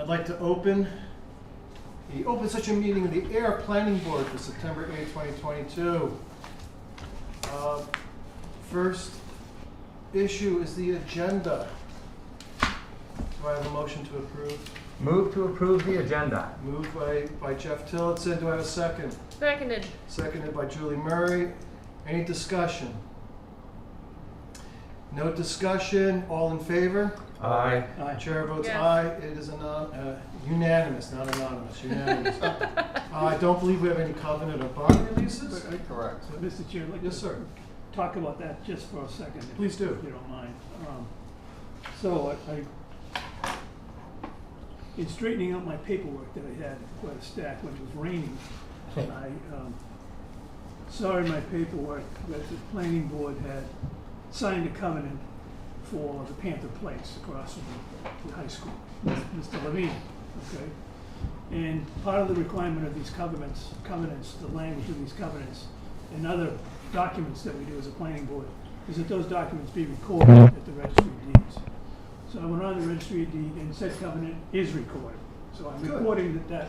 I'd like to open the open session meeting of the Ayer Planning Board for September 8, 2022. First issue is the agenda. Do I have a motion to approve? Move to approve the agenda. Moved by Jeff Tillotson. Do I have a second? Seconded. Seconded by Julie Murray. Any discussion? No discussion. All in favor? Aye. Chair votes Yes. aye. It is unanimous, not anonymous. Unanimous. I don't believe we have any covenant of bond releases. Correct. So, Mr. Chair, I'd like Yes, to sir. talk about that just for a second. Please do. If you don't mind. So in straightening out my paperwork that I had quite a stack when it was raining, I saw in my paperwork that the planning board had signed a covenant for the Panther Place across from the high school, Mr. Levine, okay? And part of the requirement of these covenants, the language of these covenants, and other documents that we do as a planning board, is that those documents be recorded at the registry of deeds. So I went on the registry of deeds and said covenant is recorded. So I'm Good. reporting that that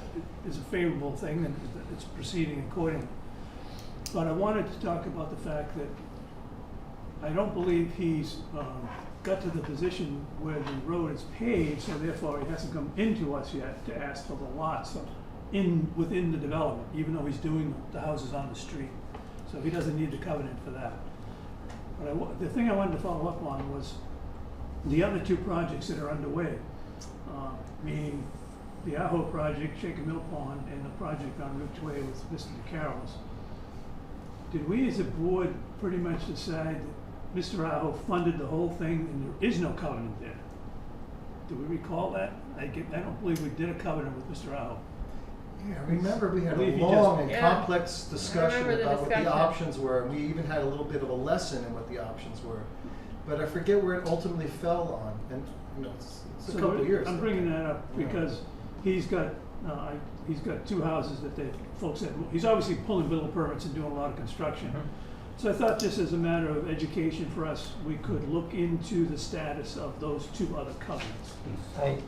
is a favorable thing and that it's proceeding accordingly. But I wanted to talk about the fact that I don't believe he's got to the position where the road is paved, so therefore he hasn't come into us yet to ask for the lots within the development, even though he's doing the houses on the street. So he doesn't need the covenant for that. But the thing I wanted to follow up on was the other two projects that are underway, meaning the Aho project, Shaker Mill Pond, and the project on Route 2A with Mr. DeCarroll's. Did we as a board pretty much decide that Mr. Aho funded the whole thing and there is no covenant there? Do we recall that? I don't believe we did a covenant with Mr. Aho. Yeah, remember we had I believe a he long just- and Yeah. complex discussion remember the about what the discussion. options were. We even had a little bit of a lesson in what the options were. But I forget where it ultimately fell on. And you know, it's a So couple of years. I'm bringing that up Yeah. because he's got two houses that he's obviously pulling building permits and doing a lot of construction. So I thought just as a matter of education for us, we could look into the status of those two other covenants. I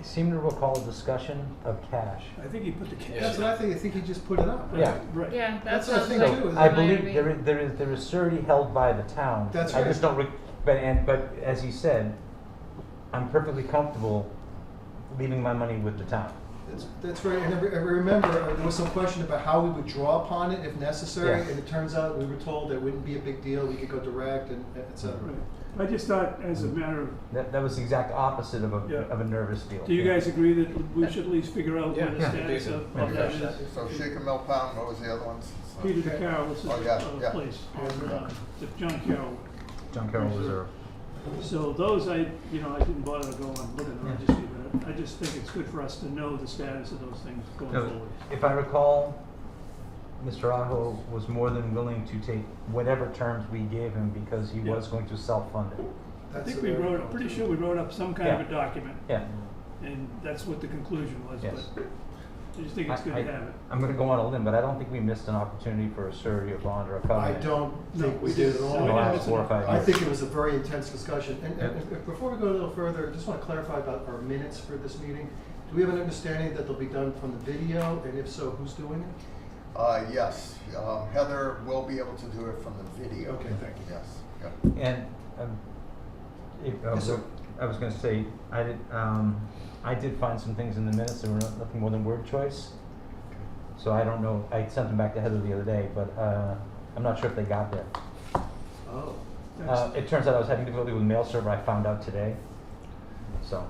seem to recall a discussion of cash. I think he put the That's what I think. I think he just put it up. Right? Yeah. Right. Yeah, That's that what I sounds think like. too. I Reminded believe there is surety held by the town. That's I right. just don't, but as he said, I'm perfectly comfortable leaving my money with the town. That's right. And I remember there was some question about how we would draw upon it if necessary. Yeah. And it turns out we were told that it wouldn't be a big deal. We could go direct and et cetera. Right. I just thought as a matter of, That was the exact opposite of Yeah. a nervous deal. do you guys agree that we should at least figure out what the Yeah. status of Yeah. that is? So Shaker Mill Pound, what was the other ones? Peter DeCarroll's Oh, yeah, yeah. place, the John Carroll. John Carroll Reserve. So those I didn't bother to go and look at the registry, but I just think it's good for us to know the status of those things going No, forward. if I recall, Mr. Aho was more than willing to take whatever terms we gave him because he Yeah. was going to self-fund it. I That's think a we very wrote, pretty sure we wrote up some kind of Yeah. a document, Yeah. and that's what the conclusion was, Yes. but I just think it's good to have it. I'm gonna go on a limb, but I don't think we missed an opportunity for a surety, a bond, or a I covenant. don't think No, we did at no, all. In the we last didn't. 4 or 5 I years. think it was a very intense discussion. And Yeah. before we go a little further, I just want to clarify about our minutes for this meeting. Do we have an understanding that they'll be done from the video? And if so, who's doing it? Yes, Heather will be able to do it from the video. Okay, thank you. Yes, yeah. And Yes, sir. I was gonna say, I did find some things in the minutes that were nothing more than word choice. So I don't know, I sent them back to Heather the other day, but I'm not sure if they got there. Oh. It turns out I was having difficulty with mail server, I found out today, so.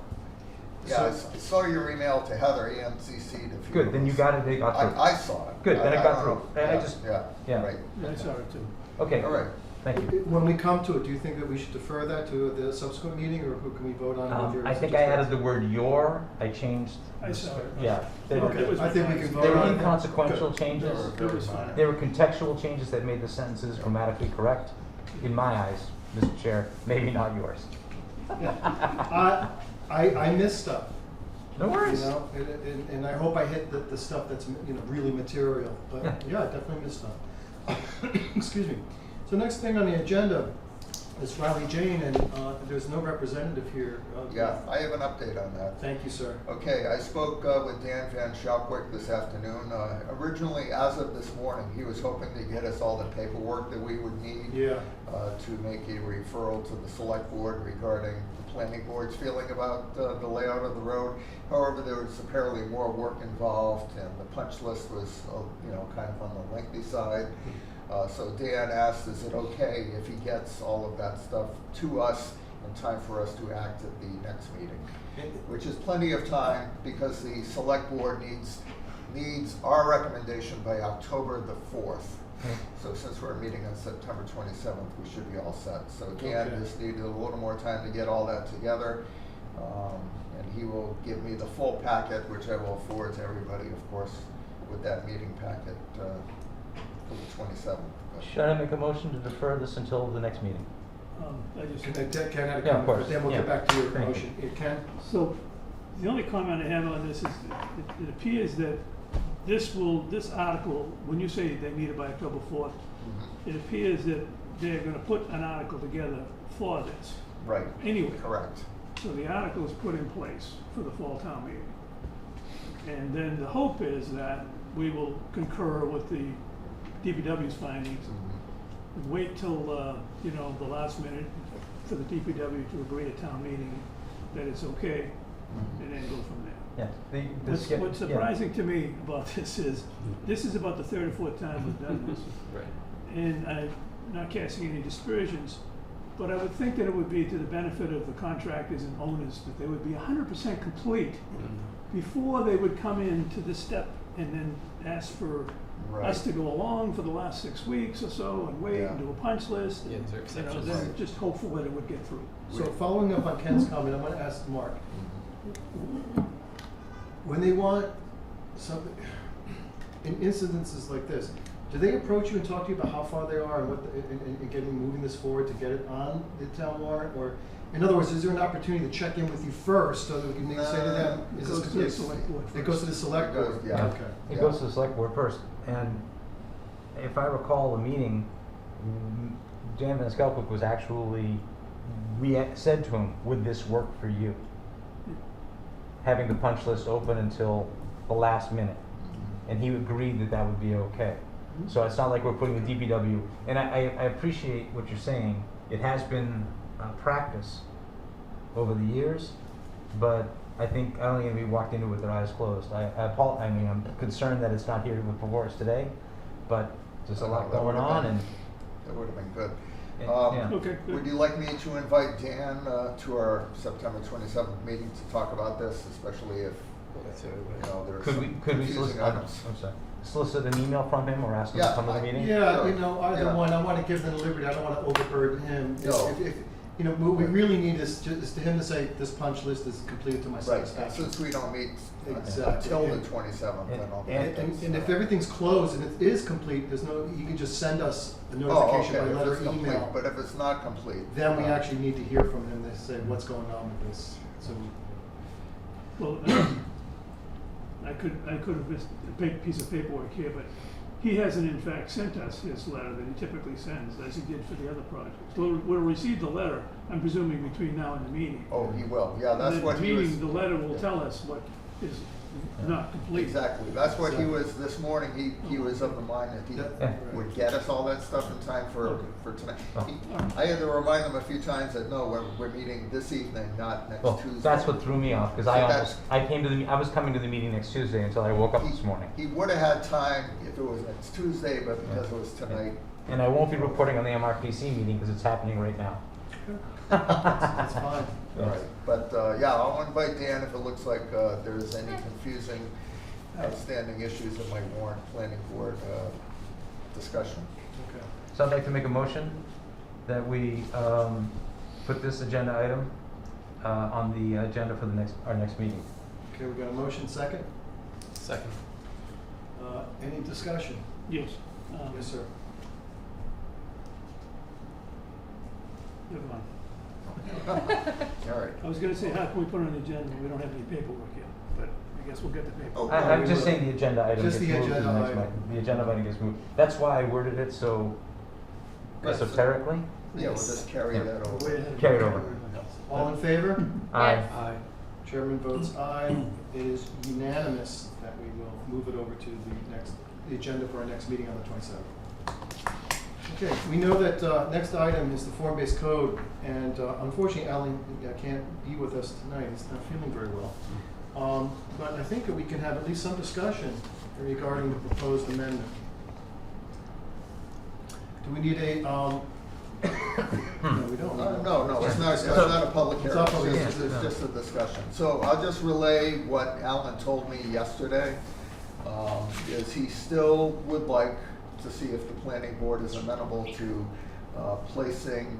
Yeah, I saw your email to Heather and CC'd a few. Good, of then you us. got it, they got through. I saw it. Good, then it I got don't through. know. I just- yeah. Right. Yeah, I saw it too. Okay, All right. thank you. When we come to it, do you think that we should defer that to the subsequent meeting, or who can we vote on? with your I think I added the word "your," I changed, I saw it. yeah. They Okay, it was were, I think we can fine. vote they were on it. inconsequential Good. changes. It was fine. They were contextual changes that made the sentences grammatically correct, in my eyes, Mr. Chair, maybe not yours. Yeah. I missed stuff. No worries. You know, and I hope I hit the stuff that's really material. But yeah, I definitely missed stuff. Excuse me. So next thing on the agenda Ms. Riley Jane, and there's no representative here. Yeah, I have an update on that. Thank you, sir. Okay, I spoke with Dan Van Schalkwyk this afternoon. Originally, as of this morning, he was hoping to get us all the paperwork that we would need Yeah. to make a referral to the select board regarding the planning board's feeling about the layout of the road. However, there was apparently more work involved, and the punch list was, kind of on the lengthy side. So Dan asked, is it okay if he gets all of that stuff to us in time for us to act at the next meeting? Which is plenty of time, because the select board needs our recommendation by October the 4th. So since we're meeting on September 27th, we should be all set. So Dan Okay. just needed a little more time to get all that together. And he will give me the full packet, which I will forward to everybody, of course, with that meeting packet for the 27th. But- Should I make a motion to defer this until the next meeting? I just, Ken had a Yeah, of comment, course. but then we'll get Yeah. back to your Thank you. motion. Ken? so, the only comment I have on this is, it appears that this article, when you say they need it by October 4th, Mhm. it appears that they're gonna put an article together for this, Right, anyway. correct. So the article is put in place for the fall town meeting. And then the hope is that we will concur with the DPW's findings, Mhm. and wait till, the last minute for the DPW to agree at town meeting that it's okay, and then go from there. Yeah. What's surprising to me about this is about the third or fourth time we've done this. Right. And I'm not casting any dispersions, but I would think that it would be to the benefit of the contractors and owners, that they would be 100% complete before they would come in to this step and then ask for us to go along for the last 6 weeks or so and wait and Yeah. do a punch list. Yeah, and, there are exceptions. then just hopeful that it would get through. So following up on Ken's comment, I want to ask Mark. When they want something, in incidences like this, do they approach you and talk to you about how far they are and moving this forward to get it on the town warrant? Or, in other words, is there an opportunity to check in with you first so that we can maybe say to them, It is goes this to the complete? select board It goes to the first. select It goes- board? yeah. Okay. It goes to the select board first, and if I recall the meeting, Dan Van Schalkwyk was actually, we said to him, would this work for you? Having the punch list open until the last minute, and he agreed that that would be okay. So it's not like we're putting the DPW, and I appreciate what you're saying. It has been practice over the years, but I don't think we walked into it with our eyes closed. I'm concerned that it's not here before us today, but there's a lot That going would've on, been- and That would have been good. Yeah. Okay, good. Would you like me to invite Dan to our September 27th meeting to talk about this, especially if, That's what I would- there's could some we confusing solicit? items? I'm sorry. Solicit an email from him or ask him to Yeah, come to the meeting? Yeah, Sure. either Yeah. one, I want to give them the liberty, I don't want to overburden him. No. If, what we really need is to him to say, this punch list is completed to my Right, and satisfaction. since we don't meet Exactly. until the 27th, then I'll. And if everything's closed and it is complete, you can just send us a Oh, notification okay, Oh, by if letter, it's complete, email. but if it's not complete. Then we actually need to hear from him to say what's going on with this. So, Well, I could have missed a big piece of paperwork here, but he hasn't in fact sent us his letter that he typically sends, as he did for the other projects. We'll receive the letter, I'm presuming, between now and the meeting. Oh, he will, yeah, that's And what the he was. meeting, the letter will tell us what is not complete. Exactly, that's what he was, this morning, he was of the mind that Yeah. he would get us all that stuff in time for tonight. Oh. I had to remind him a few times that, no, we're meeting this evening, not next Well, Tuesday. that's what threw me off, because So I was coming to the meeting next Tuesday until I woke up this morning. He would have had time if it was next Tuesday, but because it was tonight. And I won't be reporting on the MRPC meeting because it's happening right now. that's fine. All right, but, yeah, I'll invite Dan if it looks like, there's any confusing, outstanding issues that might warrant planning board, discussion. Okay. So I'd like to make a motion that we put this agenda item on the agenda for our next meeting. Okay, we got a motion second. Second. Any discussion? Yes. Yes, sir. Never mind. All right. I was gonna say, how can we put it on the agenda when we don't have any paperwork yet, but I guess we'll get the paperwork. Oh, I'm we just will. saying the agenda item Just gets the moved to agenda the next item. meeting. The agenda item gets moved. That's why I worded it so Right, so- esoterically, Yeah, we'll just carry Yeah. that Way over. ahead of Carry it everyone over. else. All in favor? Aye. Aye. Chairman votes aye. It is unanimous that we will move it over to the agenda for our next meeting on the 27th. Okay, we know that next item is the form-based code, and unfortunately Alan can't be with us tonight. He's not feeling very well. But I think that we can have at least some discussion regarding the proposed amendment. Do we need a, no, we don't. No, it's not a public It's hearing, not public it's hearing, just, no. it's just a discussion. So I'll just relay what Alan told me yesterday, is he still would like to see if the planning board is amenable to placing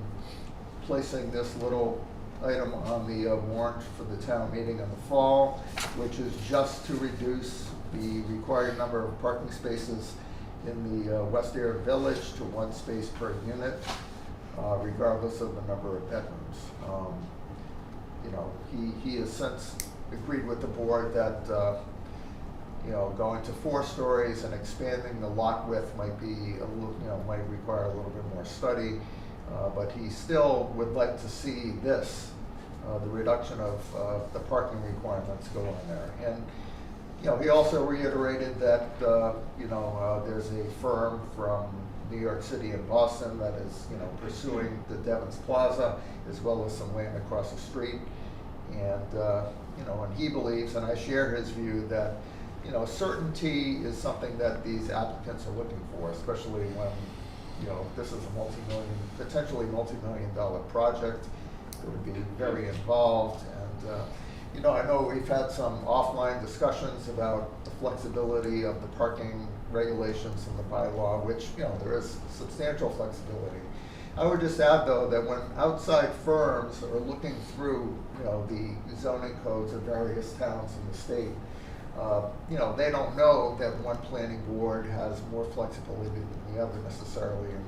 this little item on the warrant for the town meeting in the fall, which is just to reduce the required number of parking spaces in the West Air Village to 1 space per unit, regardless of the number of bedrooms. You know, he has since agreed with the board that, you know, going to 4 stories and expanding the lot width might be a little, you know, might require a little bit more study, but he still would like to see this, the reduction of the parking requirements go in there. And you know, he also reiterated that, you know, there's a firm from New York City and Boston that is, you know, pursuing the Devon's Plaza as well as some land across the street. And, you know, and he believes, and I share his view, that, you know, certainty is something that these applicants are looking for, especially when, you know, this is a potentially multi-million-dollar project. It would be very involved, and, you know, I know we've had some offline discussions about the flexibility of the parking regulations in the bylaw, which, you know, there is substantial flexibility. I would just add, though, that when outside firms are looking through, you know, the zoning codes of various towns in the state, you know, they don't know that one planning board has more flexibility than the other necessarily. And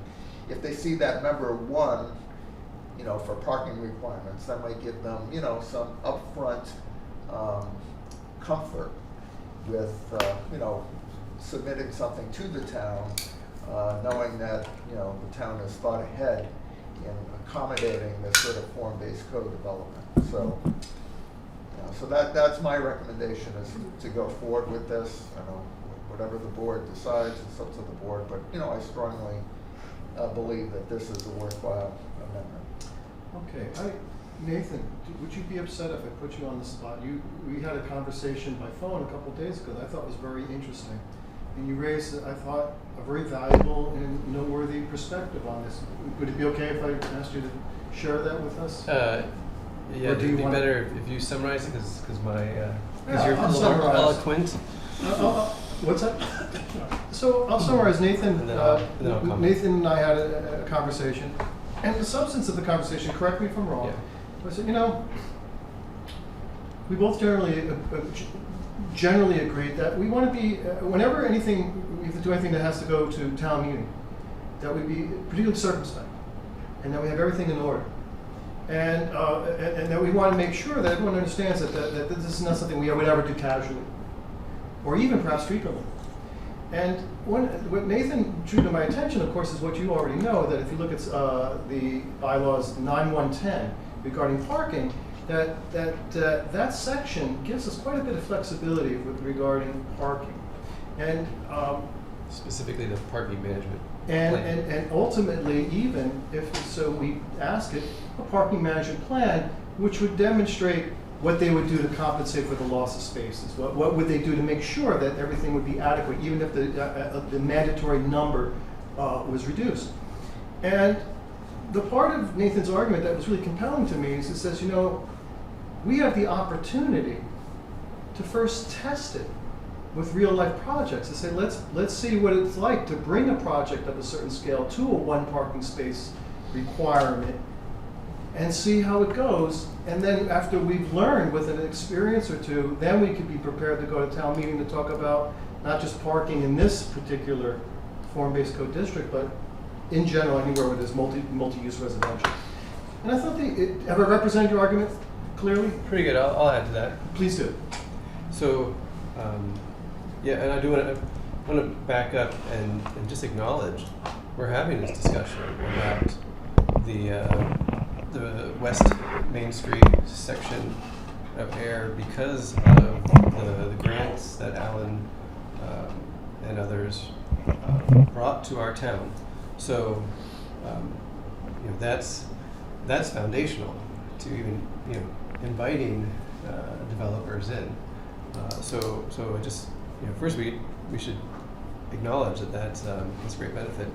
if they see that number 1, you know, for parking requirements, that might give them, you know, some upfront comfort with, you know, submitting something to the town, knowing that, you know, the town has thought ahead in accommodating this sort of form-based code development. So, you know, so that's my recommendation, is to go forward with this. I know whatever the board decides, it's up to the board, but, you know, I strongly believe that this is a worthwhile amendment. Okay, Nathan, would you be upset if I put you on the spot? We had a conversation by phone a couple days ago that I thought was very interesting. And you raised, I thought, a very valuable and noteworthy perspective on this. Would it be okay if I asked you to share that with us? Yeah, Or do it'd you be wanna- better if you summarize it, because Yeah, you're I'll a little more summarize. eloquent. What's that? So I'll summarize. Nathan, And then I'll comment. Nathan and I had a conversation, and the substance of the conversation, correct me if I'm wrong, Yeah. I said, you know, we both generally agreed that we want to be, whenever we have to do anything that has to go to town meeting, that we be particularly circumspect, and that we have everything in order. And that we want to make sure that everyone understands that this is not something we would ever do casually, or even perhaps frequently. And what Nathan drew to my attention, of course, is what you already know, that if you look at the bylaws 9.1.10 regarding parking, that section gives us quite a bit of flexibility regarding parking. And Specifically the parking management. and ultimately, even if, so we ask it, a parking management plan, which would demonstrate what they would do to compensate for the loss of spaces. What would they do to make sure that everything would be adequate, even if the mandatory number was reduced. And the part of Nathan's argument that was really compelling to me is it says, you know, we have the opportunity to first test it with real life projects, to say, let's see what it's like to bring a project of a certain scale to a 1 parking space requirement and see how it goes. And then after we've learned with an experience or two, then we could be prepared to go to town meeting to talk about not just parking in this particular form-based code district, but in general anywhere where there's multi-use residential. And I thought have I represented your argument clearly? Pretty good. I'll add to that. Please do. So, yeah, and I do want to back up and just acknowledge we're having this discussion about the West Main Street section of Ayer, because of the grants that Alan and others brought to our town. So that's foundational to even inviting developers in. So I just first we should acknowledge that's a great benefit.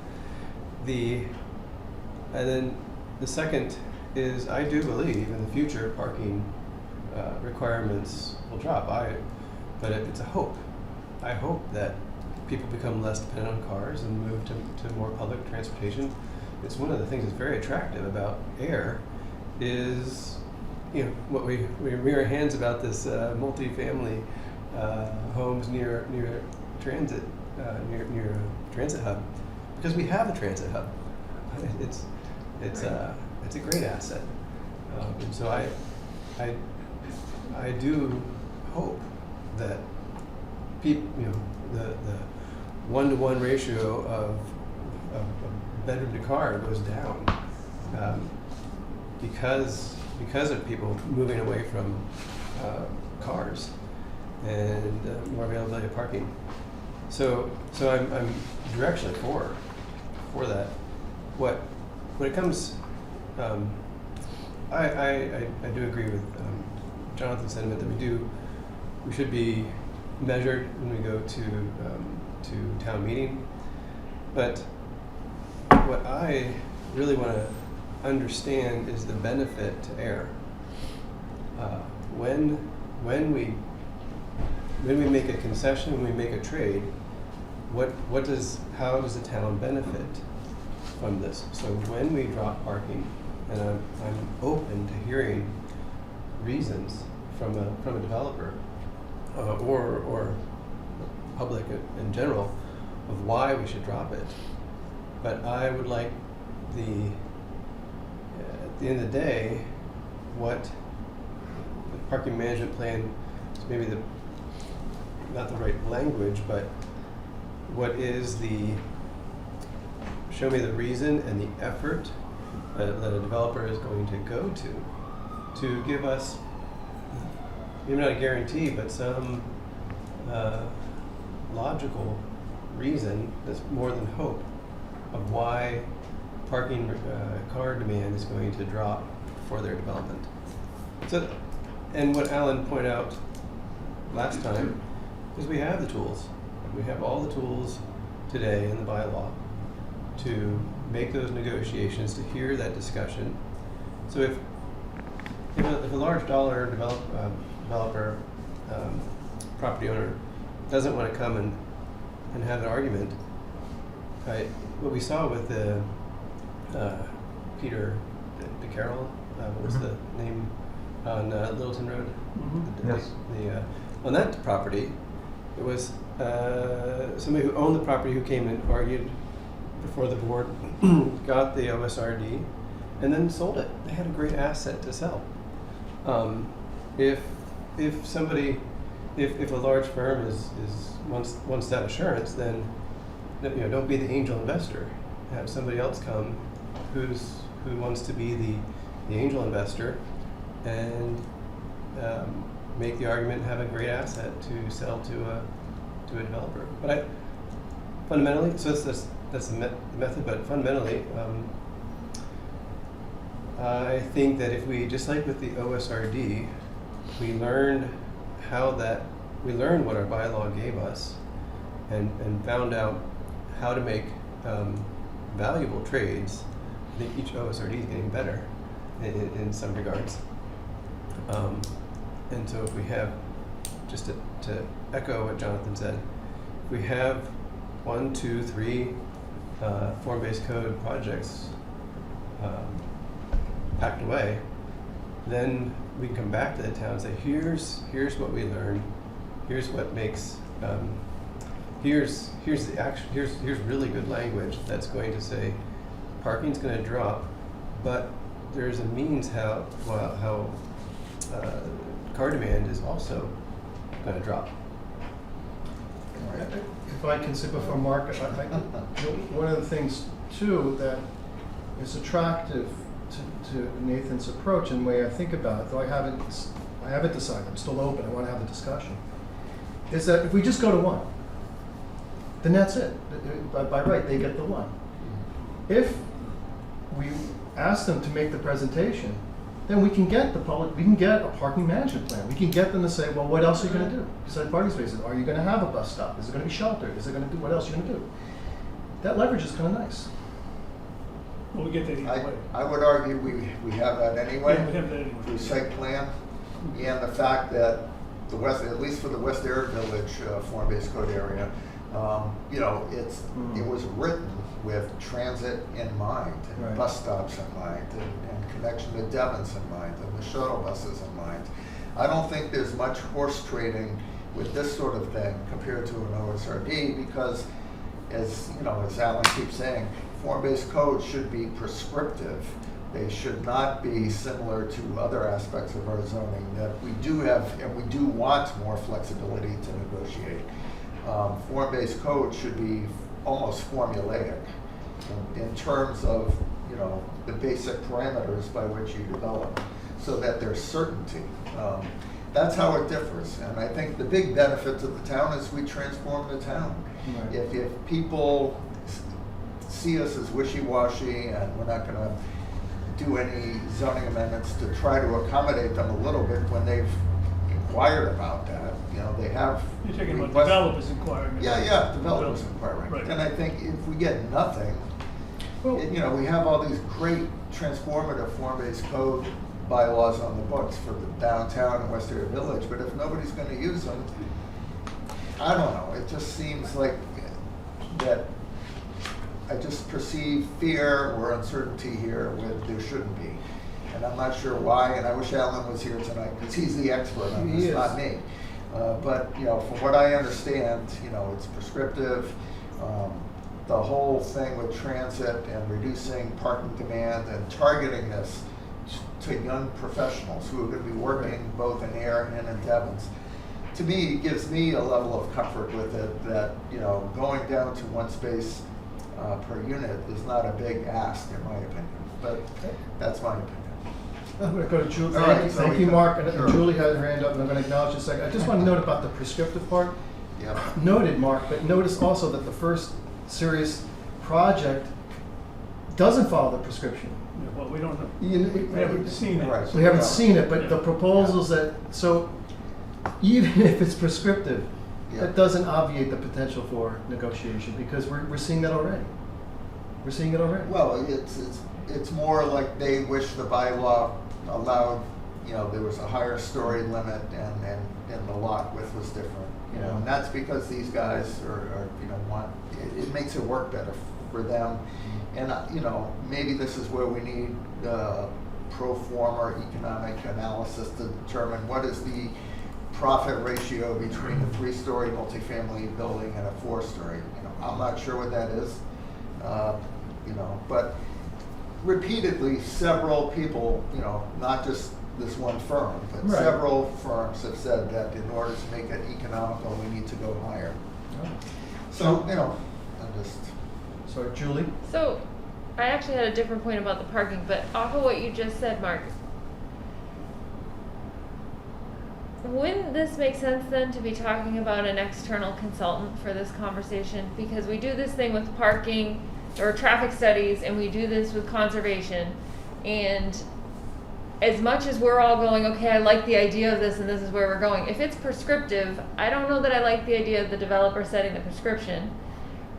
And then the second is, I do believe in the future parking requirements will drop. But it's a hope. I hope that people become less dependent on cars and move to more public transportation. It's one of the things that's very attractive about Ayer is, what we wring our hands about this multi-family homes near transit, near a transit hub, because we have a transit hub. It's a great asset, and so I do hope that the 1-to-1 ratio of bedroom to car goes down because of people moving away from cars and more availability of parking. So I'm directionally for that. When it comes, I do agree with Jonathan's sentiment that we should be measured when we go to town meeting. But what I really want to understand is the benefit to Ayer. When we make a concession, when we make a trade, how does the town benefit from this? So when we drop parking, and I'm open to hearing reasons from a developer or public in general of why we should drop it. But I would like at the end of the day, what the parking management plan is maybe not the right language, but what is show me the reason and the effort that a developer is going to go to give us, maybe not a guarantee, but some logical reason that's more than hope of why parking car demand is going to drop for their development. So, and what Alan pointed out last time is we have the tools. We have all the tools today in the bylaw to make those negotiations, to hear that discussion. So if a large dollar developer, property owner doesn't want to come and have an argument, what we saw with the Peter DeCarroll, what was the name on Littleton Road? Yes. On that property, it was somebody who owned the property who came and argued before the board, got the OSRD, and then sold it. They had a great asset to sell. If a large firm wants that assurance, then don't be the angel investor. Have somebody else come who wants to be the angel investor and make the argument and have a great asset to sell to a developer. But fundamentally, so that's the method. But fundamentally, I think that if we, just like with the OSRD, we learned what our bylaw gave us, and found out how to make valuable trades. I think each OSRD is getting better in some regards. And so if we have, just to echo what Jonathan said, if we have 1, 2, 3 form-based code projects packed away, then we can come back to the town and say, here's what we learned, here's what makes, here's really good language that's going to say parking's going to drop, but there's a means how car demand is also going to drop. If I can say before Mark, one of the things too that is attractive to Nathan's approach and the way I think about it, though I haven't decided, I'm still open, I wanna have the discussion, is that if we just go to one, then that's it. By right, they get the one. If we ask them to make the presentation, then we can get we can get a parking management plan. We can get them to say, well, what else are you gonna do besides parking spaces? Are you gonna have a bus stop? Is it gonna be sheltered? Is it gonna do, what else are you gonna do? That leverage is kinda nice. Well, we get that either way. I would argue we have that anyway. Yeah, we have that anyway. Through site plan, and the fact that the west, at least for the West Ayer Village form-based code area, you know, it was written with transit in mind, and Right. bus stops in mind, and connection to Devon's in mind, and the shuttle buses in mind. I don't think there's much horse trading with this sort of thing compared to an OSRD, because, as you know, as Alan keeps saying, form-based codes should be prescriptive. They should not be similar to other aspects of our zoning that we do have, and we do want more flexibility to negotiate. Form-based code should be almost formulaic in terms of, you know, the basic parameters by which you develop, so that there's certainty. That's how it differs, and I think the big benefit to the town is we transform the town. Right. If people see us as wishy-washy and we're not going to do any zoning amendments to try to accommodate them a little bit when they've inquired about that, you know, they have. You're talking about requested- developers inquiring. Yeah, developers inquiring. Right. And I think if we get nothing, Well- you know, we have all these great transformative form-based code bylaws on the books for the downtown and West Area Village, but if nobody's going to use them, I don't know, it just seems like that I just perceive fear or uncertainty here where there shouldn't be. And I'm not sure why, and I wish Alan was here tonight, because he's the expert on He this, is. not me. But, you know, from what I understand, you know, it's prescriptive. The whole thing with transit and reducing parking demand and targeting this to young professionals who are going to be working both in Ayer and in Devon's, to me, gives me a level of comfort with it that, you know, going down to one space per unit is not a big ask, in my opinion. But that's my opinion. I'm going to go to Julie. All right, so Thank we you, can- Mark. And sure. Julie had her hand up, and I'm going to acknowledge in a second. I just want to note about the prescriptive part. Yep. Noted, Mark, but notice also that the first serious project doesn't follow the prescription. Yeah, well, we don't know. We We haven't seen it. Right. We haven't seen it, but the proposals that, so even if it's prescriptive, Yeah. that doesn't obviate the potential for negotiation, because we're seeing that already. We're seeing it already. Well, it's more like they wish the bylaw allowed, you know, there was a higher story limit and the lot width was different, you know, and that's because these guys are you know, it makes it work better for them. And, you know, maybe this is where we need pro forma economic analysis to determine what is the profit ratio between a 3-story multifamily building and a 4-story. You know, I'm not sure what that is, you know, but repeatedly several people, you know, not just this one firm, but Right. several firms have said that in order to make it economical, we need to go higher. So, you know, I'm just. Sorry, Julie? So, I actually had a different point about the parking, but off of what you just said, Mark, wouldn't this make sense then to be talking about an external consultant for this conversation? Because we do this thing with parking or traffic studies, and we do this with conservation, and as much as we're all going, okay, I like the idea of this and this is where we're going, if it's prescriptive, I don't know that I like the idea of the developer setting the prescription.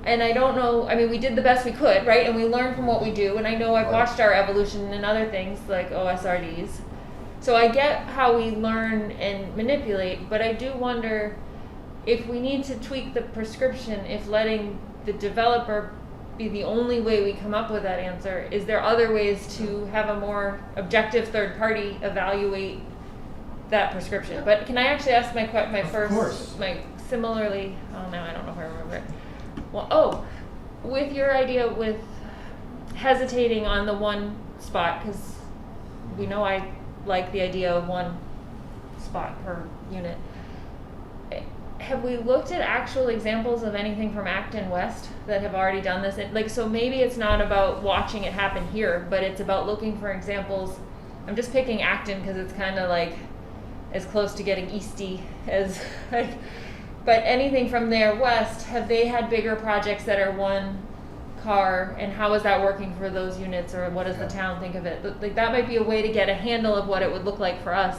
And I don't know, I mean, we did the best we could, right? And we learned from what we do. And I know I've Right. watched our evolution in other things like OSRDs. So I get how we learn and manipulate, but I do wonder if we need to tweak the prescription, if letting the developer be the only way we come up with that answer. Is there other ways to have a more objective third party evaluate that prescription? But can I actually ask my Of first, course. my similarly, oh no, I don't know if I remember it. Well, with your idea with hesitating on the one spot, because we know I like the idea of one spot per unit. have we looked at actual examples of anything from Acton West that have already done this? Like, so maybe it's not about watching it happen here, but it's about looking for examples. I'm just picking Acton because it's kind of like as close to getting easty as like, but anything from there west, have they had bigger projects that are one car, and how is that working for those units, or what does the town think of it? Like, that might be a way to get a handle of what it would look like for us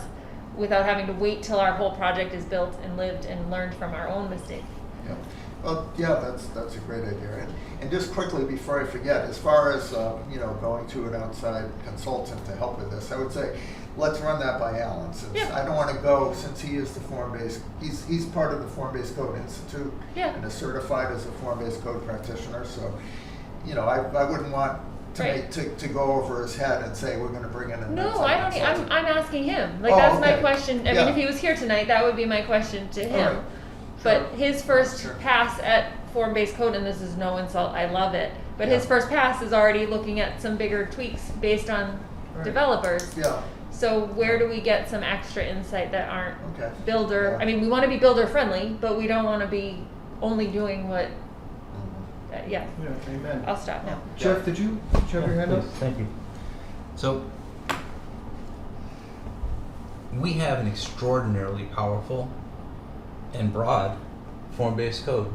without having to wait till our whole project is built and lived and learned from our own mistakes. Yeah. Well, yeah, that's a great idea. And just quickly before I forget, as far as going to an outside consultant to help with this, I would say let's run that by Alan. Since I don't want to go, since he is the form-based, he's part of the Form-Based Code Institute and is certified as a form-based code practitioner. So, I wouldn't want to go over his head and say we're going to bring in a No, I don't. consultant. I'm asking him. Like, that's my okay. question. I mean, if he was here tonight, that would be my question to him. right. But Sure. his first Sure. pass at form-based code, and this is no insult, I love it. But his first pass is already looking at some bigger tweaks based on developers. Yeah. So where do we get some extra insight that aren't Okay. builder? Yeah. I mean, we want to be builder friendly, but we don't want to be only doing what. Mhm. Yeah. Yeah, amen. I'll stop now. Jeff, did you have your hand up? Please, thank you. So, we have an extraordinarily powerful and broad form-based code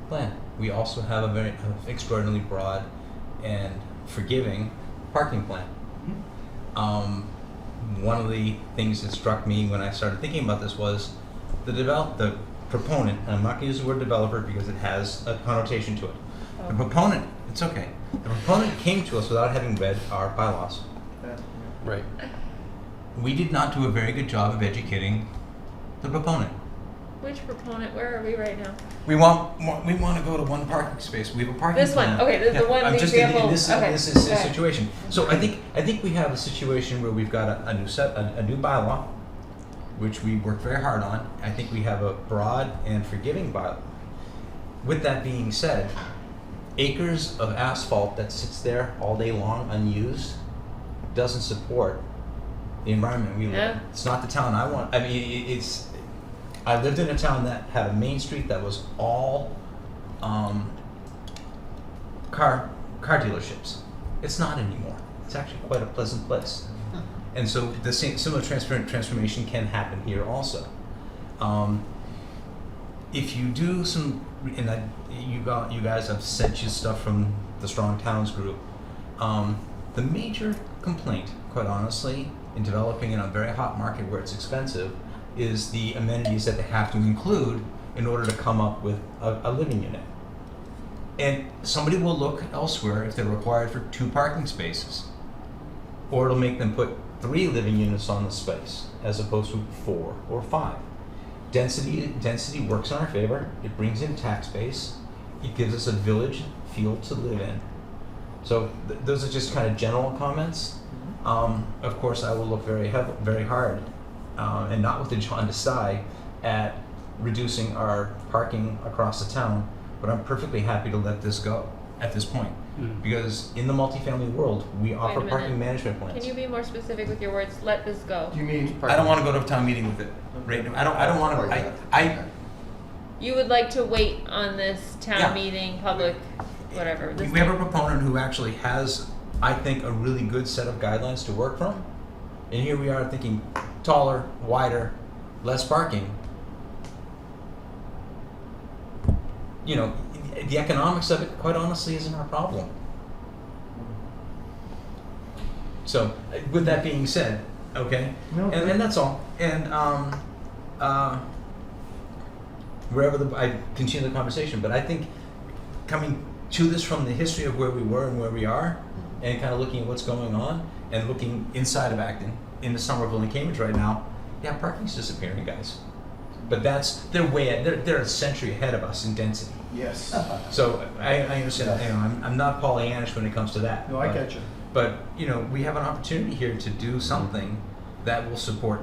plan. We also have a very extraordinarily broad and forgiving parking plan. One of the things that struck me when I started thinking about this was the proponent, and I'm not going to use the word developer because it has a connotation to it. The proponent, it's okay. The proponent came to us without having read our bylaws. Right. We did not do a very good job of educating the proponent. Which proponent? Where are we right now? We want to go to one parking space. We have a parking This plan. one. Okay, the one, I'm the just example. in this Okay. this is a Okay. situation. So I think we have a situation where we've got a new bylaw, which we worked very hard on. I think we have a broad and forgiving bylaw. With that being said, acres of asphalt that sits there all day long unused doesn't support the environment we live in. Yeah. It's not the town I want. I mean, it's. I lived in a town that had a main street that was all car dealerships. It's not anymore. It's actually quite a pleasant place. And so the similar transformation can happen here also. If you do some, and you guys have sent you stuff from the Strong Towns group. The major complaint, quite honestly, in developing in a very hot market where it's expensive, is the amenities that they have to include in order to come up with a living unit. And somebody will look elsewhere if they're required for 2 parking spaces. Or it'll make them put 3 living units on the space as opposed to 4 or 5. Density works in our favor. It brings in tax base. It gives us a village feel to live in. So those are just kind of general comments. Of course, I will look very hard, and not with the jaundiced eye, at reducing our parking across the town. But I'm perfectly happy to let this go at this point, because in the multifamily world, we offer minute. parking management plans. Can you be more specific with your words? Let this go. Do you mean? I don't want to go to a town meeting with it right now. I don't want to. You would like to wait on this town Yeah. meeting, public, whatever. This We have a thing. proponent who actually has, I think, a really good set of guidelines to work from. And here we are thinking taller, wider, less parking. You know, the economics of it, quite honestly, isn't our problem. So, with that being said, okay, No, and that's all. And wherever I continue the conversation, but I think coming to this from the history of where we were and where we are, and kind of looking at what's going on, and looking inside of Acton, into Somerville and Cambridge right now, yeah, parking's disappearing, guys. But they're a century ahead of us in density. Yes. So I understand. You know, I'm not Pollyannish when it comes to that. No, I get you. But you know, we have an opportunity here to do something that will support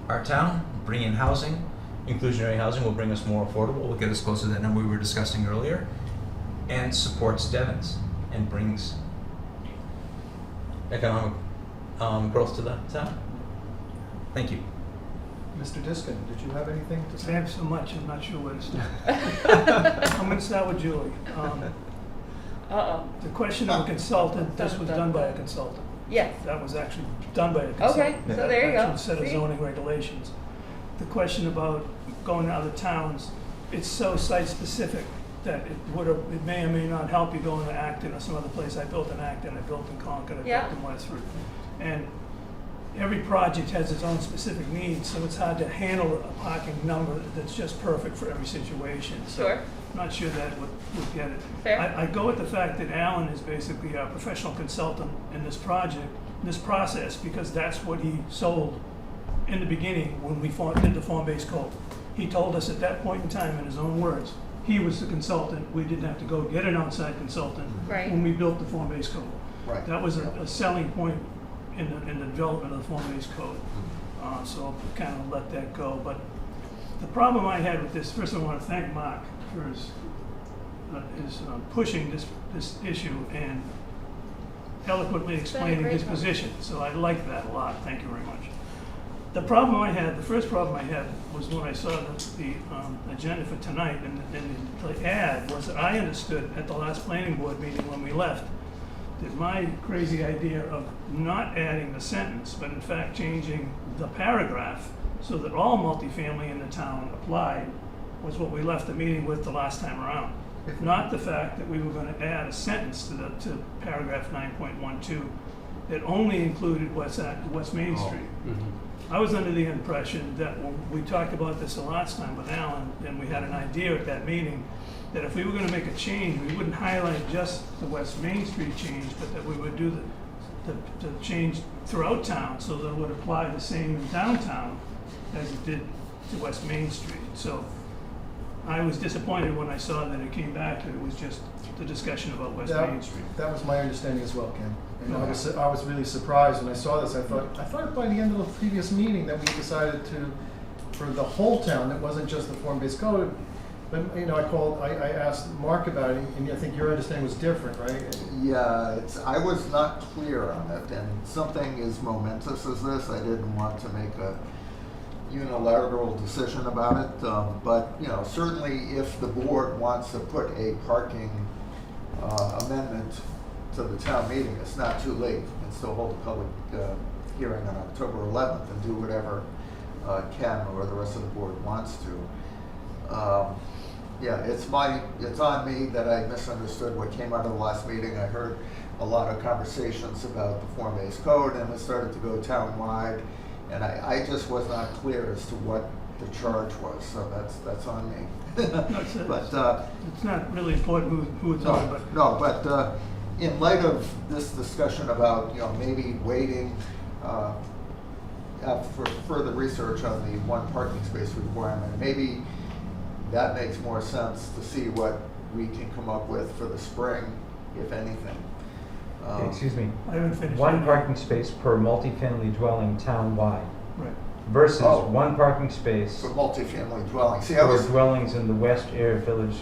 our town, bring in housing. Inclusionary housing will bring us more affordable, will get us closer to that number we were discussing earlier, and supports Devens and brings economic growth to the town. Thank you. Mr. Diskin, did you have anything to I say? have so much, I'm not sure where to start. I'm gonna start with Julie. Uh-oh. The question of a consultant, this was done by a consultant. Yes. That was actually done by a consultant. Okay, so there you go. Actual set of See? zoning regulations. The question about going to other towns, it's so site-specific that it may or may not help you going to Acton or some other place. I built in Acton, I built in Concord, I Yeah. built in Westford. And every project has its own specific needs, so it's hard to handle a parking number that's just perfect for every situation. So Sure. not sure that would get it. Fair. I go with the fact that Alan is basically our professional consultant in this project, this process, because that's what he sold in the beginning when we did the form-based code. He told us at that point in time, in his own words, he was the consultant. We didn't have to go get an outside consultant Right. when we built the form-based code. Right. That was a selling point in the development of the form-based code. So I'll kind of let that go. But the problem I had with this, first I want to thank Mark for his pushing this issue and eloquently explaining great his problem. position. So I like that a lot. Thank you very much. The problem I had, the first problem I had was when I saw the agenda for tonight and the ad was that I understood at the last planning board meeting when we left that my crazy idea of not adding the sentence, but in fact changing the paragraph so that all multifamily in the town applied was what we left the meeting with the last time around. Not the fact that we were going to add a sentence to paragraph 9.12 that only included West Main Street. I was under the impression that when we talked about this the last time with Alan, and we had an idea at that meeting, that if we were gonna make a change, we wouldn't highlight just the West Main Street change, but that we would do the change throughout town, so that it would apply the same in downtown as it did to West Main Street. So I was disappointed when I saw that it came back, that it was just the discussion about West Main Street. That was my understanding as well, Ken. And I was really surprised when I saw this. I thought by the end of the previous meeting that we decided for the whole town, it wasn't just the form-based code. But, I asked Mark about it, and I think your understanding was different, right? Yeah, I was not clear on it, and something as momentous as this, I didn't want to make a unilateral decision about it. But, certainly if the board wants to put a parking amendment to the town meeting, it's not too late. You can still hold a public hearing on October 11th and do whatever Ken or the rest of the board wants to. Yeah, it's on me that I misunderstood what came out of the last meeting. I heard a lot of conversations about the form-based code, and it started to go town-wide, and I just was not clear as to what the charge was, so that's on me. But It's not really important who it's on, but. but in light of this discussion about, maybe waiting for further research on the one parking space requirement, maybe that makes more sense to see what we can come up with for the spring, if anything. Excuse me, I haven't finished. one yet. parking space per multifamily dwelling town-wide Right. versus Oh. one parking space For multifamily dwelling. See, I for was, dwellings in the West Ayer Village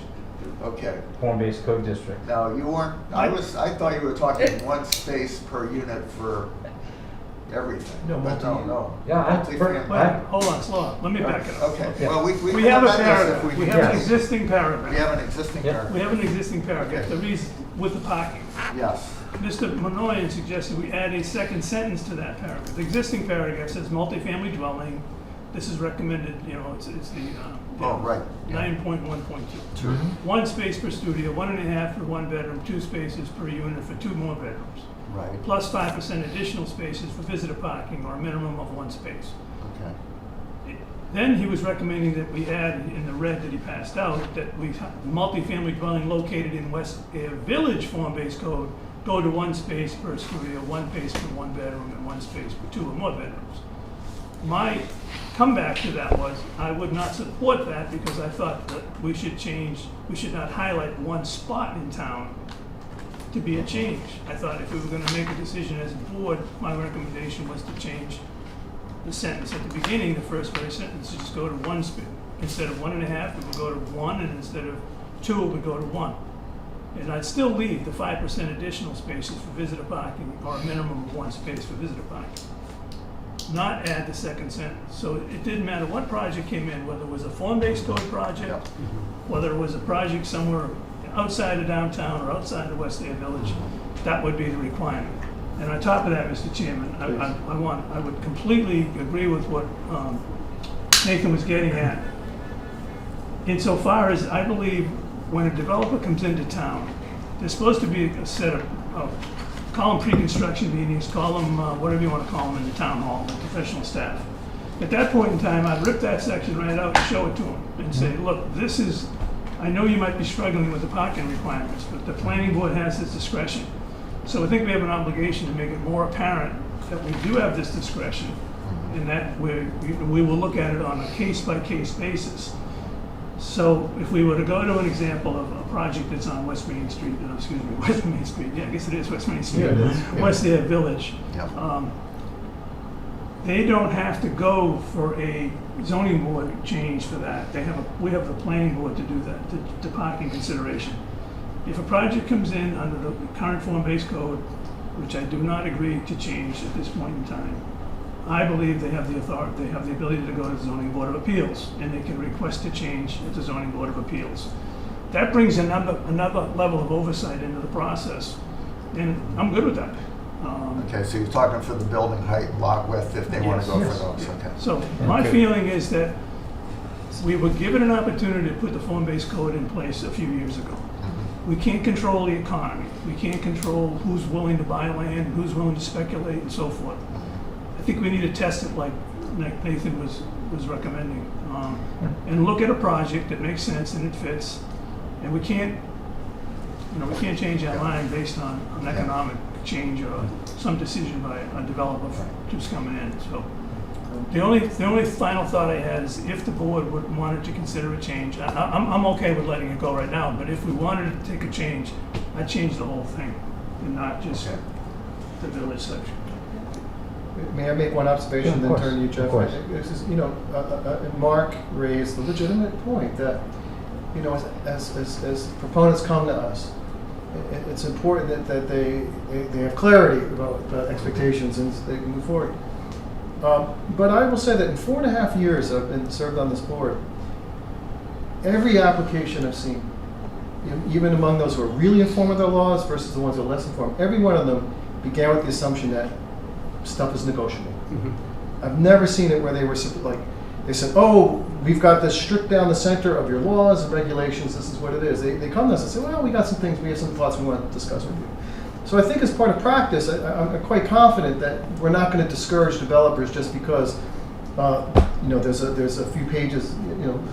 okay. form-based code district. Now, you weren't, I thought you were talking one space per unit for everything. No, But no. Yeah, Multifamily. Wait, hold on, slow on, let me back it up. Okay, Yeah. well, we We can have a amend this if paragraph, we we need have an to. Yes. existing paragraph. We have an existing Yeah. We paragraph. have an existing paragraph, Okay. the reason, with the parking. Yes. Mr. Manoyan suggested we add a second sentence to that paragraph. The existing paragraph says multifamily dwelling, this is recommended, it's the. Oh, right. Yeah. 9.1.2. Mhm. One space per studio, 1.5 for one bedroom, 2 spaces per unit for 2 more bedrooms, Right, plus 5% additional spaces for visitor parking or a minimum of 1 space. okay. Then he was recommending that we add in the red that he passed out, that we, multifamily dwelling located in West Air Village form-based code, go to 1 space per studio, 1 space per 1 bedroom, and 1 space for 2 or more bedrooms. My comeback to that was, I would not support that because I thought that we should not highlight one spot in town to be a change. I thought if we were gonna make a decision as a board, my recommendation was to change the sentence at the beginning, the first phrase sentence, to just go to 1 space. Instead of 1.5, it would go to 1, and instead of 2, it would go to 1. And I'd still leave the 5% additional spaces for visitor parking, or a minimum of 1 space for visitor parking. not add the second sentence. So it didn't matter what project came in, whether it was a form-based code project, whether it was a project somewhere outside of downtown or outside of West Air Village, that would be the requirement. And on top of that, Mr. Chairman, I would completely agree with what Nathan was getting at. Insofar as I believe when a developer comes into town, there's supposed to be a set of call them pre-construction meetings, call them whatever you want to call them in the town hall, the professional staff. At that point in time, I'd rip that section right out and show it to them and say, look, this is, I know you might be struggling with the parking requirements, but the planning board has this discretion. So I think we have an obligation to make it more apparent that we do have this discretion and that we will look at it on a case-by-case basis. So if we were to go to an example of a project that's on West Main Street, West Main Street, yeah, I guess it is West Main Street, Yeah, it is. West Air Village. Yeah. They don't have to go for a zoning board change for that. We have the planning board to do that, to parking consideration. If a project comes in under the current form-based code, which I do not agree to change at this point in time, I believe they have the authority, they have the ability to go to the zoning board of appeals, and they can request a change at the zoning board of appeals. That brings another level of oversight into the process, and I'm good with that. Okay, so you're talking for the building height and lot width if they want to go Yes. for those, okay. So my feeling is that we were given an opportunity to put the form-based code in place a few years ago. We can't control the economy. We can't control who's willing to buy land, who's willing to speculate, and so forth. I think we need to test it like Nathan was recommending, and look at a project that makes sense and it fits. And we can't change our mind based on an economic change or some decision by a developer just coming in. So the only final thought I had is if the board wanted to consider a change, I'm okay with letting it go right now. But if we wanted to take a change, I'd change the whole thing and not just the village section. May I make one observation, Yeah, of then course, turn to you, Jeff? of course. This is, Mark raised the legitimate point that, as proponents come to us, it's important that they have clarity about expectations and they can move forward. But I will say that in 4.5 years I've been served on this board, every application I've seen, even among those who are really informed of their laws versus the ones who are less informed, every one of them began with the assumption that stuff is negotiable. I've never seen it where they were like, they said, oh, we've got this strict down the center of your laws and regulations, this is what it is. They come to us and say, well, we got some things, we have some thoughts we want to discuss with you. So I think as part of practice, I'm quite confident that we're not going to discourage developers just because there's a few pages,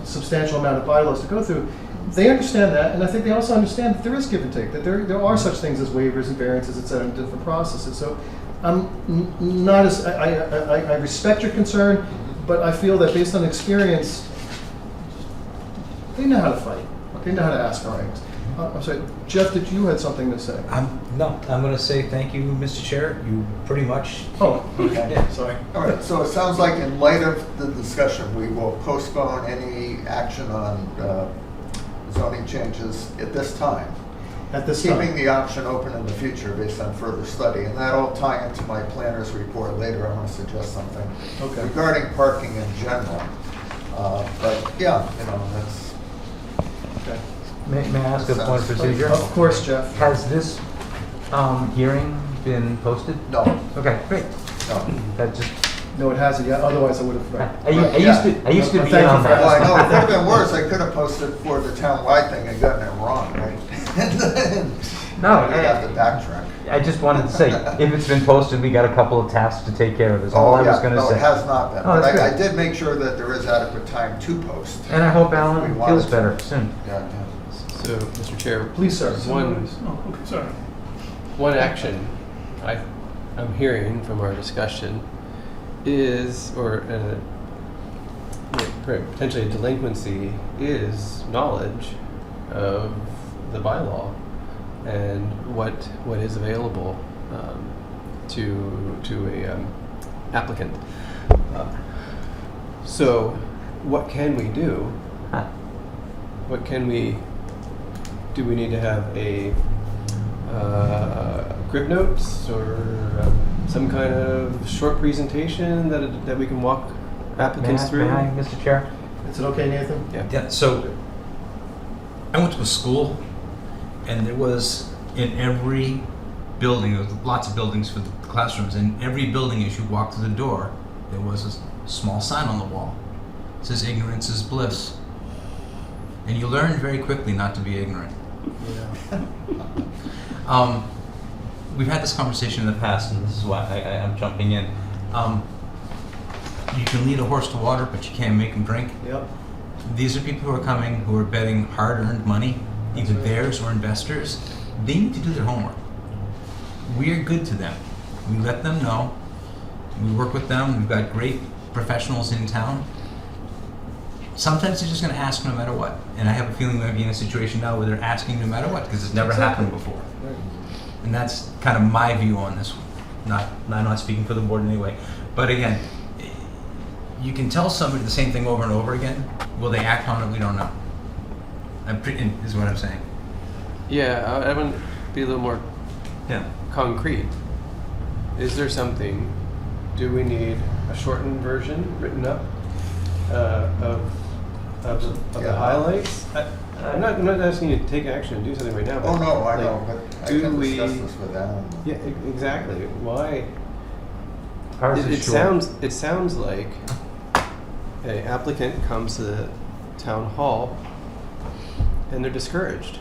substantial amount of bylaws to go through. They understand that, and I think they also understand that there is give and take, that there are such things as waivers and variances, et cetera, in different processes. So I'm not as, I respect your concern, but I feel that based on experience, they know how to fight. They know how to ask for things. I'm sorry, Jeff, did you had something to say? I'm going to say thank you, Mr. Chair. You pretty much. Oh, okay. Yeah. Sorry. All right, so it sounds like in light of the discussion, we will postpone any action on zoning changes at this time. At this Keeping time. the option open in the future based on further study, and that'll tie into my planner's report later. I want to suggest something Okay. regarding parking in general. But yeah, that's. Okay. May I ask a point of procedure? Of course, Jeff. Has this hearing been posted? No, Okay, great. no. That just, No, it hasn't yet. Otherwise, I would have. I used to Well, be thank in you on for Well, I that. know, it would have been worse. I could have posted for the town-wide thing and gotten it wrong, right? No, You'd have to backtrack. I just wanted to say, if it's been posted, we got a couple of tasks to take care of, is all I was gonna No, say. it has not been, Oh, but that's I good. did make sure that there is adequate time to post. And I hope if we Alan wanted feels to. better soon. Yeah, So, Mr. Chair, Please, sir. Okay, sorry. one action I'm hearing from our discussion is, or potentially a delinquency is knowledge of the bylaw and what is available to a applicant. So, what can we do? Huh. What can we? Do we need to have a grip notes or some kind of short presentation that we can walk applicants through? May I, Mr. Chair? Is it okay, Nathan? Yeah. Yeah, so I went to a school, and there was in every building, there was lots of buildings for the classrooms, and every building as you walk through the door, there was a small sign on the wall. It says ignorance is bliss. And you learn very quickly not to be ignorant. Yeah. We've had this conversation in the past, and this is why I'm jumping in. You can lead a horse to water, but you can't make him drink. Yep. These are people who are coming who are betting hard-earned money, either That's right. theirs or investors. They need to do their homework. We're good to them. We let them know. We work with them. We've got great professionals in town. Sometimes they're just going to ask no matter what. And I have a feeling we might be in a situation now where they're asking no matter what, because it's never Exactly. happened before. Right. And that's kind of my view on this one. I'm not speaking for the board anyway. But again, you can tell somebody the same thing over and over again. Will they act on it? We don't know. Is what I'm saying. Yeah, I want to be a little more Yeah. concrete. Is there something? Do we need a shortened version written up of the Yeah. highlights? I'm not asking you to take action and do something right now. Oh, but, no, I like, know, but I do can we? discuss this with Alan. Yeah, exactly. Why? Ours It, is it short. sounds like an applicant comes to the town hall and they're discouraged.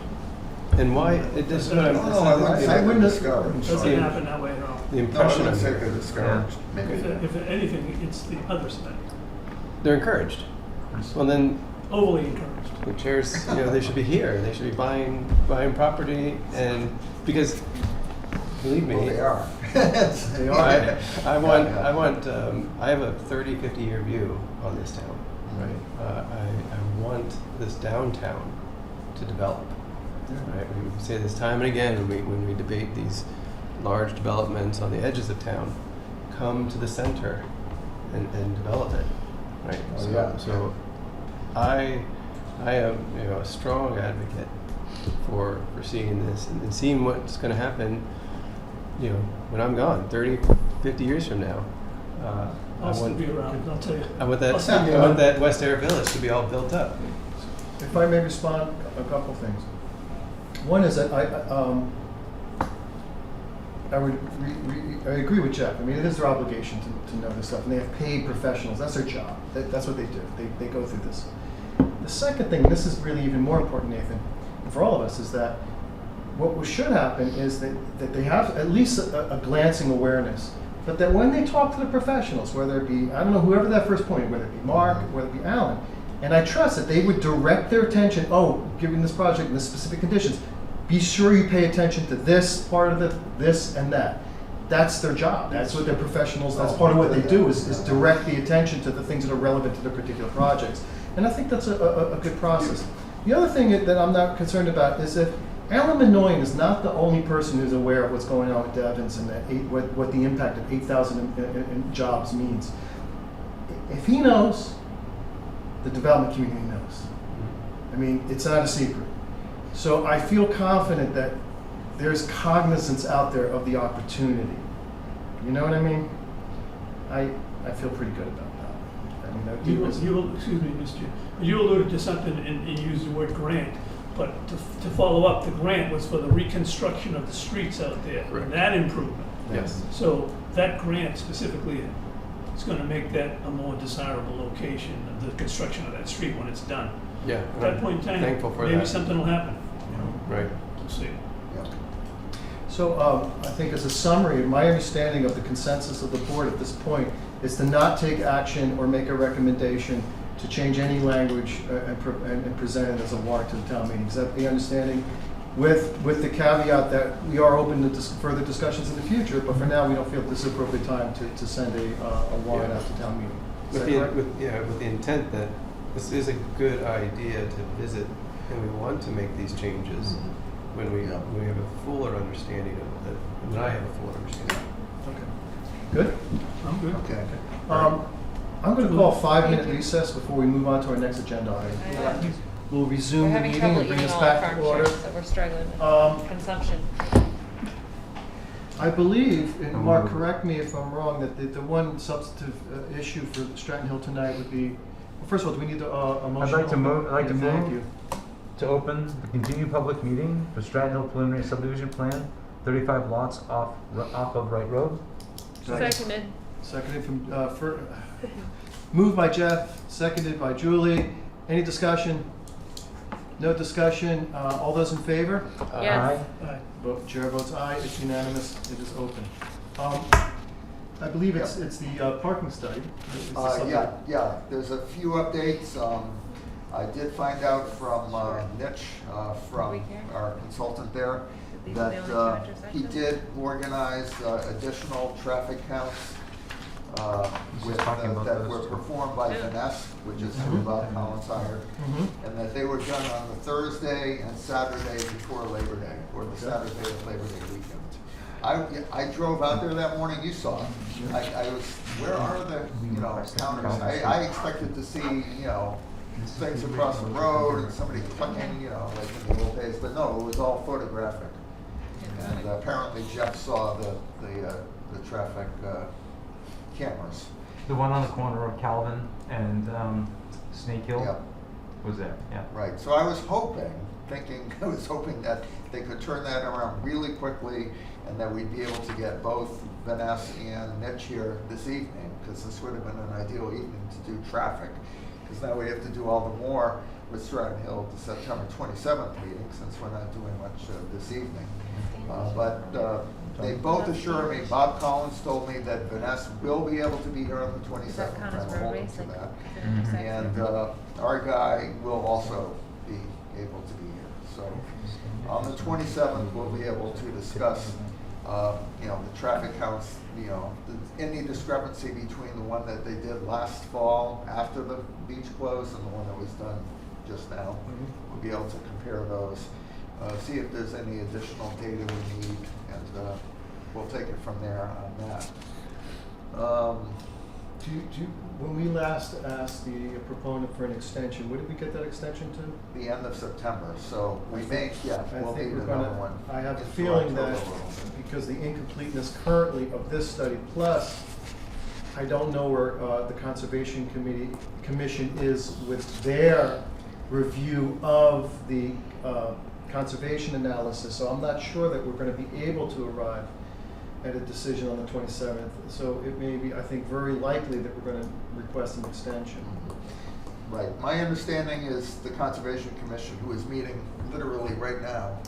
And why? This is what I'm. No, this is I the- wouldn't the- say they're wouldn't- discouraged. Doesn't happen that way at all. The No, I impression wouldn't I'm say they're getting. discouraged, maybe. If anything, it's the other side, They're encouraged. Well, then overly encouraged. the chairs, they should be here. They should be buying property, and because believe me, Well, they are. They are. I have a 30, 50 year view on this town, right? I want this downtown to develop, right? We say this time and again when we debate these large developments on the edges of town, come to the center and develop it, right? Oh, so, yeah. so I am a strong advocate for seeing this and seeing what's going to happen, when I'm gone, 30, 50 years from now. I'll still be around, I'll tell you. I want I'll send you that West Air Village to be all built up. If I may respond, a couple things. One is that I would I agree with Jeff. I mean, it is their obligation to know this stuff, and they have paid professionals. That's their job. That's what they do. They go through this. The second thing, and this is really even more important, Nathan, for all of us, is that what should happen is that they have at least a glancing awareness, but that when they talk to the professionals, whether it be, I don't know, whoever that first point, whether it be Mark, whether it be Alan, and I trust that they would direct their attention, given this project and the specific conditions, be sure you pay attention to this part of this and that. That's their job. That's what they're professionals, that's part of what they do, is direct the attention to the things that are relevant to their particular projects. And I think that's a good process. The other thing that I'm not concerned about is that Alan Minoyan is not the only person who's aware of what's going on with Devens and what the impact of 8,000 in jobs means. If he knows, the development community knows. I mean, it's not a secret. So I feel confident that there's cognizance out there of the opportunity. You know what I mean? I feel pretty good about that. I mean, that Excuse me, Mr. You alluded to something and used the word grant, but to follow up, the grant was for the reconstruction of the streets out there, Correct. and that improvement. Yes. So that grant specifically is gonna make that a more desirable location of the construction of that street when it's done. Yeah. At that point in time, Thankful for maybe that. something will happen, Right. we'll see. So I think as a summary, my understanding of the consensus of the board at this point is to not take action or make a recommendation to change any language and present it as a warrant to the town meeting. Is that the understanding? With the caveat that we are open to further discussions in the future, but for now, we don't feel this is the appropriate time to send a warrant Yeah. out to town meeting. Is With that correct? with the intent that this is a good idea to visit, and we want to make these changes when we have a fuller understanding of it, and I have a fuller understanding. Okay. Good? I'm good. Okay. I'm going to call a 5-minute recess before we move on to our next agenda item. We'll We're resume the having meeting trouble and bring eating us all our back farm to order. shares, so we're struggling with consumption. I believe, and I'll Mark, move. correct me if I'm wrong, that the one substantive issue for Stratton Hill tonight would be, well, first of all, do we need a motion? I'd like to move, Yeah, thank move you. to open the continued public meeting for Stratton Hill preliminary subdivision plan, 35 lots off of Wright Road. Seconded. Seconded from, moved by Jeff, seconded by Julie. Any discussion? No discussion. All those in favor? Yes. Aye. Vote, chair votes aye. It's unanimous. It is open. I believe it's the parking study. It's the subject. Yeah, there's a few updates. I did find out from Nitch, from We care. our consultant there, These are the that only two he intersections? did organize additional traffic counts He's with, just talking about that those were two. performed by Yeah. Vanessa, which is Mhm. who Bob Collins hired, Mhm. and that they were done on the Thursday and Saturday before Labor Day, or the Saturday of Labor Day weekend. I drove out there that morning, you saw it. I was, where are the, counters? I expected to see, things across the road and somebody clicking, like in the old days, but no, it was all photographic. And apparently Jeff saw the traffic cameras. The one on the corner of Calvin and Snake Hill Yep. was there, yeah. Right, so I was hoping that they could turn that around really quickly and that we'd be able to get both Vanessa and Nitch here this evening, because this would have been an ideal evening to do traffic. Because now we have to do all the more with Stratton Hill to September 27th meeting, since we're not doing much this evening. But they both assure me, Bob Collins told me that Vanessa will be able to be here on the 27th. Does that count as I will road hold him race? to Like, that. if it intersects? And our guy will also be able to be here. So on the 27th, we'll be able to discuss, the traffic counts, any discrepancy between the one that they did last fall after the beach closed and the one that was done just now. We'll be able to compare those, see if there's any additional data we need, and we'll take it from there on that. When we last asked the proponent for an extension, when did we get that extension to? The end of September, so we may, I we'll think need we're another gonna, one. I have a into feeling that October a little bit. because the incompleteness currently of this study, plus I don't know where the Conservation Commission is with their review of the conservation analysis, so I'm not sure that we're gonna be able to arrive at a decision on the 27th. So it may be, I think, very likely that we're gonna request an extension. Right, my understanding is the Conservation Commission, who is meeting literally right now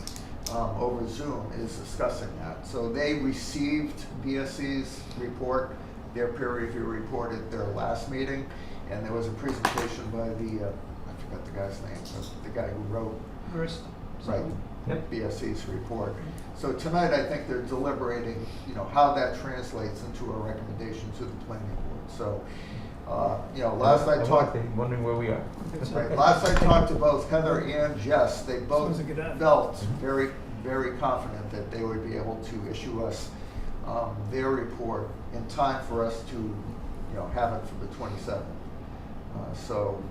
over Zoom, is discussing that. So they received BSC's report, their peer review report at their last meeting, and there was a presentation by the, I forgot the guy's name, but the guy who wrote, First, right, Yep. BSC's report. So tonight, I think they're deliberating, how that translates into a recommendation to the planning board. So, last I talked, Wondering where we are. right, last I talked to both Heather and Jess, they both Sounds like a good felt very, very confident that they would be able to issue us their report in time for us to, have it for the 27th. So,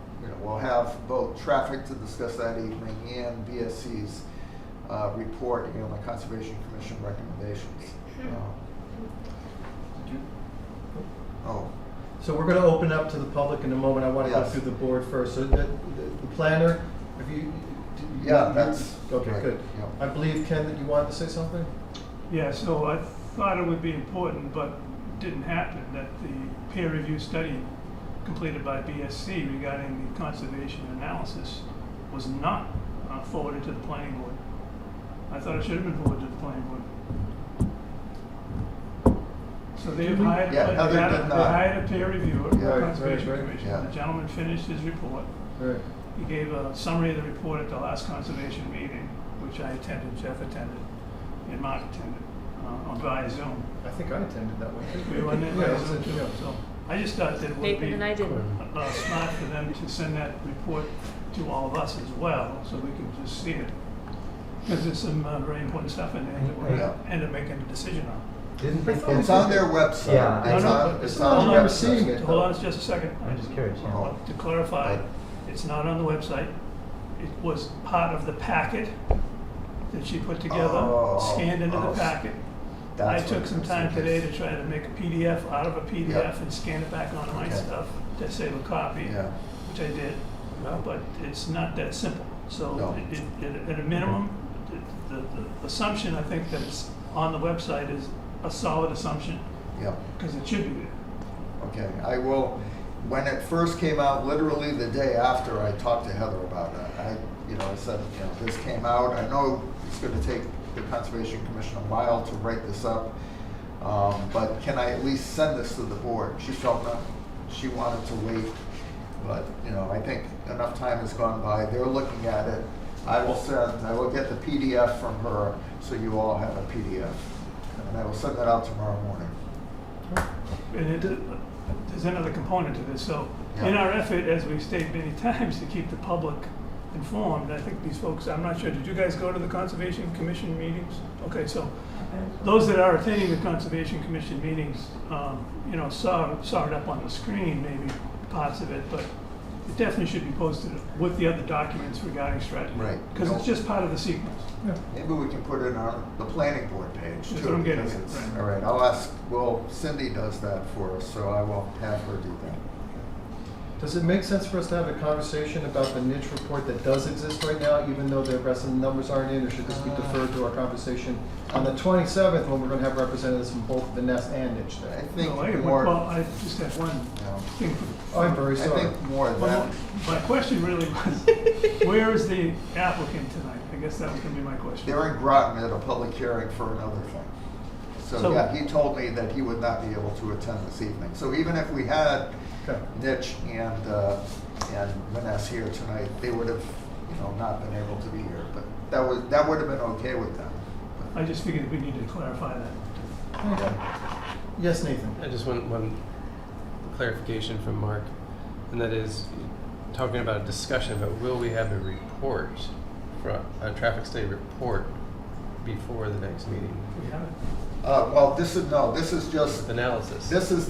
we'll have both traffic to discuss that evening and BSC's report, the Conservation Commission recommendations. Oh, So we're gonna open up to the public in a moment. I wanna go Yes. through the board first. So the planner, have you? yeah, that's. Okay, right, good. yeah. I believe, Ken, that you wanted to say something? yeah, so I thought it would be important, but didn't happen, that the peer review study completed by BSC regarding the conservation analysis was not forwarded to the planning board. I thought it should have been forwarded to the planning board. So they've hired, Yeah, Heather did they not. hired a peer reviewer, Yeah, right, Conservation right, Commission. yeah. The gentleman finished his report. Right. He gave a summary of the report at the last conservation meeting, which I attended, Jeff attended, and Mark attended, via Zoom. I think I attended that one too. We were on there Yeah, via it's- Zoom too. yeah. So I just thought that it would Nathan be and I didn't. smart for them to send that report to all of us as well, so we can just see it. Because there's some very important stuff in there that we're Yeah. gonna end up making a decision on. Didn't they? It's on their website. Yeah. It's No, no, on, but it's I on don't the remember website. seeing it. Hold on just a second. I'm just curious, yeah. Oh. To clarify, it's not on the website. It was part of the packet that she put together, Oh, scanned into the oh. packet. I That's took what some it is. time today to try to make a PDF out of a Yeah. PDF and scan it back onto my Okay. stuff to save a copy, Yeah, which I did. But it's not that simple. So No. at a minimum, the assumption, I think, that it's on the website is a solid assumption, yeah. because it should be there. Okay, I will, when it first came out, literally the day after, I talked to Heather about it. I said, this came out, I know it's gonna take the Conservation Commission a while to write this up, but can I at least send this to the board? She felt no, she wanted to wait, but, I think enough time has gone by, they're looking at it. I will get the PDF from her, so you all have a PDF, and I will send that out tomorrow morning. And there's another component to this. So in Yeah. our effort, as we've stated many times, to keep the public informed, I think these folks, I'm not sure, did you guys go to the Conservation Commission meetings? Okay, so those that are attending the Conservation Commission meetings, saw it up on the screen, maybe parts of it, but it definitely should be posted with the other documents regarding strategy. Right. Because it's just part of the sequence. Maybe we can put it on the planning board page too. That's what I'm getting because at, it's- right. All right, I'll ask, Cindy does that for us, so I will have her do that. Does it make sense for us to have a conversation about the niche report that does exist right now, even though the rest of the numbers aren't in, or should this be deferred to our conversation on the 27th, when we're gonna have representatives from both the Nest and niche I there? think No, more, I just have one thing. Oh, I'm very I sorry. think more Well, than, my question really was, where is the applicant tonight? I guess that was gonna be my question. they're in Groton at a public hearing for another thing. So, So- yeah, he told me that he would not be able to attend this evening. So even if we had Okay. Nitch and Vanessa here tonight, they would have, not been able to be here, but that would have been okay with them. I just figured we needed to clarify that. Okay. Yes, Nathan? I just want one clarification from Mark, and that is talking about a discussion about will we have a report, a traffic study report before the next meeting? We have it. This is just, Analysis. this is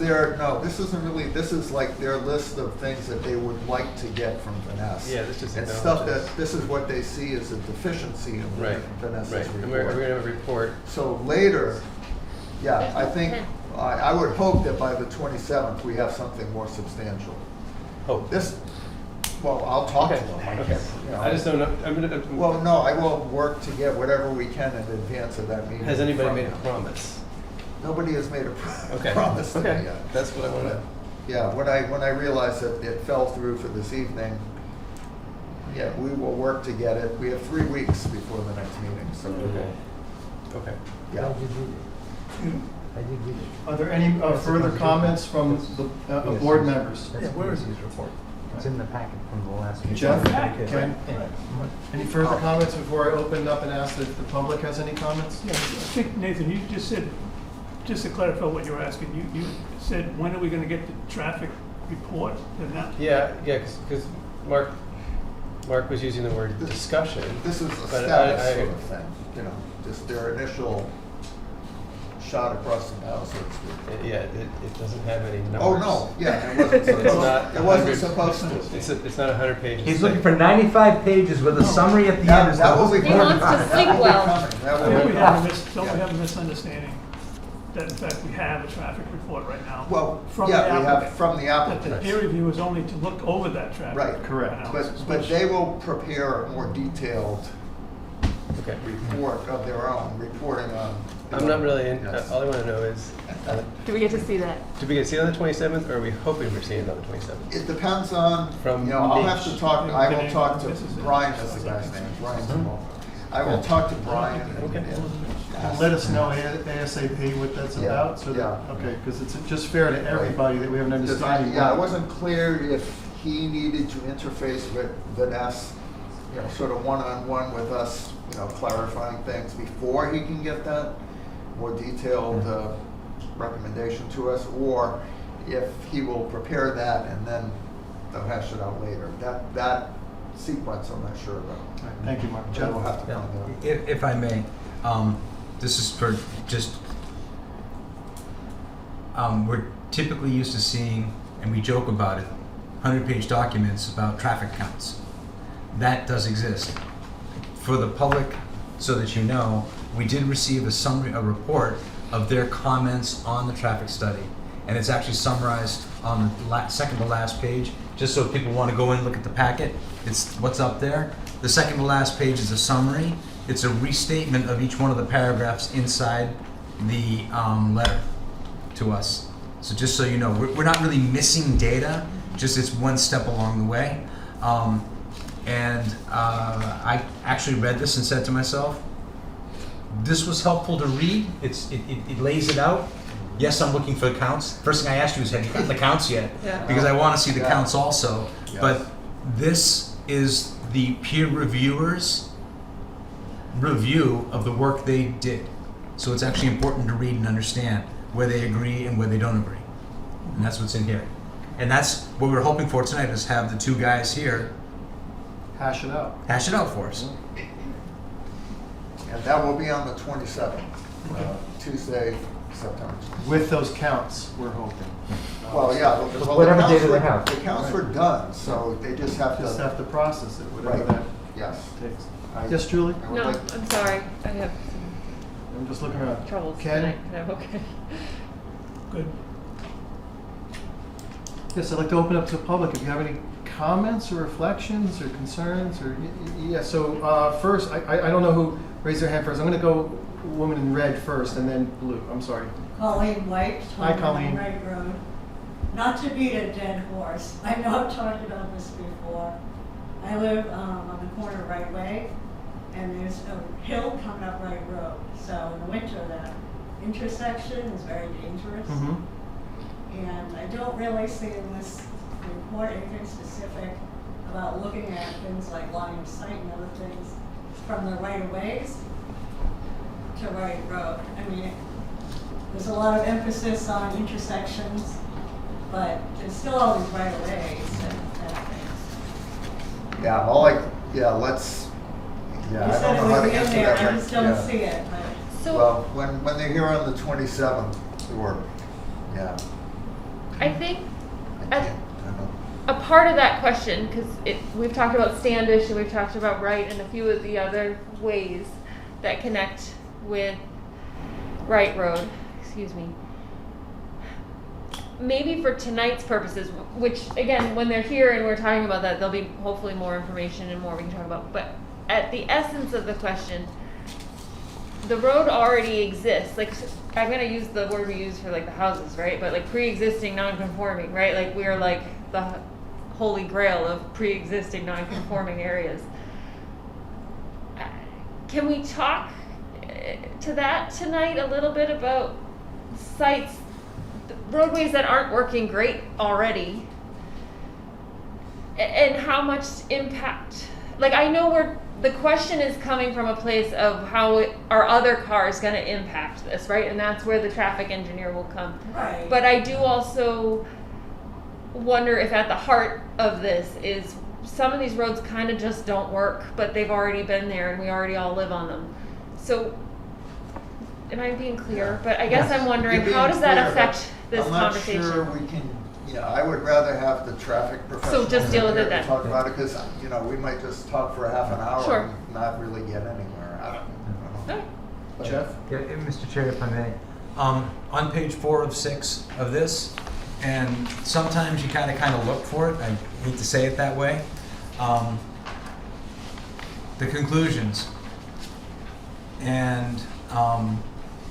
like their list of things that they would like to get from Vanessa. Yeah, this just And stuff acknowledges. this is what they see as a deficiency in Right, Vanessa's right. report. And we're gonna have a report. So later, yeah, I think, I would hope that by the 27th, we have something more substantial. Oh, I'll talk to okay, them. okay. I just don't know, Well, no, I will work to get whatever we can in advance of that meeting. has anybody from made a them. promise? Nobody has made a Okay. promise to me Okay, yet. that's what I wanted. Yeah, when I realized that it fell through for this evening, yeah, we will work to get it. We have 3 weeks before the next meeting, so, Okay. yeah. Are there any further comments from the board members? That's where is PSC's report. It's in the packet from the last meeting. Jeff, Packet, Ken, any further comments before I open it up and ask if the public has any comments? Yeah, I think, Nathan, you just said, just to clarify what you were asking, you said, when are we gonna get the traffic report? And that, Yeah, because Mark was using the word discussion. This is a But status I- sort of thing, just their initial shot across the bow, so to speak. Yeah, it doesn't have any numbers. Oh, no, yeah, it wasn't It's supposed, not it wasn't 100. supposed to. It's not 100 pages. He's looking for 95 pages with a summary at the That- end. as to that will what's be He wants to important. sleep That will be well. coming. That will don't be we coming. have a misunderstanding that in fact we have a traffic report right now? Well, From the yeah, we have applicant. from the That the applicant. peer review is only to look over that traffic. Right, correct. analysis, But which- they will prepare a more detailed Okay. report of their own, reporting on. I'm not really in, Yes. all I want to know is, Do we get to see that? do we get to see it on the 27th, or are we hoping we're seeing it on the 27th? It depends on, From I'll have to Niche. talk, I will talk to This is it. Brian, that's the guy's name, Brian Small. I will talk to Brian Okay. and Let us know ASAP what that's Yeah, about, so that, yeah. okay, because it's just fair to everybody that we have an understanding. Yeah, it wasn't clear if he needed to interface with Vanessa, sort of one-on-one with us, clarifying things before he can get that more detailed recommendation to us, or if he will prepare that and then they'll hash it out later. That sequence I'm not sure about. All right, thank you, Mark. But Jeff? we'll have to Yeah. find out. If I may, this is for just, we're typically used to seeing, and we joke about it, 100-page documents about traffic counts. That does exist. For the public, so that you know, we did receive a report of their comments on the traffic study. And it's actually summarized on the second to last page, just so if people want to go in and look at the packet, it's what's up there. The second to last page is a summary. It's a restatement of each one of the paragraphs inside the letter to us. So just so you know, we're not really missing data, just it's one step along the way. I actually read this and said to myself, this was helpful to read. It lays it out. Yes, I'm looking for the counts. First thing I asked you is, have you got the counts yet? Yeah. Because I want to see the counts also. Yes. But this is the peer reviewers' review of the work they did. So it's actually important to read and understand where they agree and where they don't agree. And that's what's in here. And that's what we're hoping for tonight, is have the two guys here Hash it out. hash it out for us. And that will be on the 27th, Tuesday, September. With those counts, we're hoping. Well, yeah, well, the Whatever counts data they were- have. The counts were done, so they just have Just have to, to process it, whatever Right. that yes. takes. I- Yes, Julie? I would No, like- I'm sorry. I have I'm just looking around. some troubles Ken? tonight, but I'm okay. Good. Yes, I'd like to open up to the public. If you have any comments or reflections or concerns or, yeah, so first, I don't know who raised their hand first. I'm going to go woman in red first and then blue. I'm sorry. Colleen White, Hi, 21 Colleen. Wright Road. Not to beat a dead horse, I know I've talked about this before. I live on the corner of Wright Way, and there's a hill coming up Wright Road. So in the winter, that intersection is very dangerous. Mm-hmm. And I don't really see in this report anything specific about looking at things like line of sight and other things from the right-of-ways to Wright Road. I mean, there's a lot of emphasis on intersections, but there's still all these right-of-ways and things. Yeah, let's, yeah, You I said don't it know how would to be in answer there, that. I right- just don't yeah. see it, but. So Well, when they're here on the 27th, or, yeah, I think I At- can't, I don't know. a part of that question, because we've talked about Standish and we've talked about Wright and a few of the other ways that connect with Wright Road, excuse me. Maybe for tonight's purposes, which again, when they're here and we're talking about that, there'll be hopefully more information and more we can talk about. But at the essence of the question, the road already exists. Like, I'm gonna use the word we use for like the houses, right? But like pre-existing non-conforming, right? Like we're like the holy grail of pre-existing non-conforming areas. Can we talk to that tonight a little bit about sites, roadways that aren't working great already, and how much impact? Like, I know the question is coming from a place of how are other cars going to impact this, right? And that's where the traffic engineer will come. Right. But I do also wonder if at the heart of this is some of these roads kind of just don't work, but they've already been there and we already all live on them. So, am I being clear? But I guess Yes. I'm wondering, You're how being does that clear, affect but this conversation? I'm not sure we can, I would rather have the traffic professionals just deal with in it here then. to talk about it, because, we might just talk for half an hour Sure. and not really get anywhere. I don't know. Alright. Jeff? Yeah, Mr. Chair, if I may. On page 4 of 6 of this, and sometimes you kind of look for it. I hate to say it that way. The conclusions and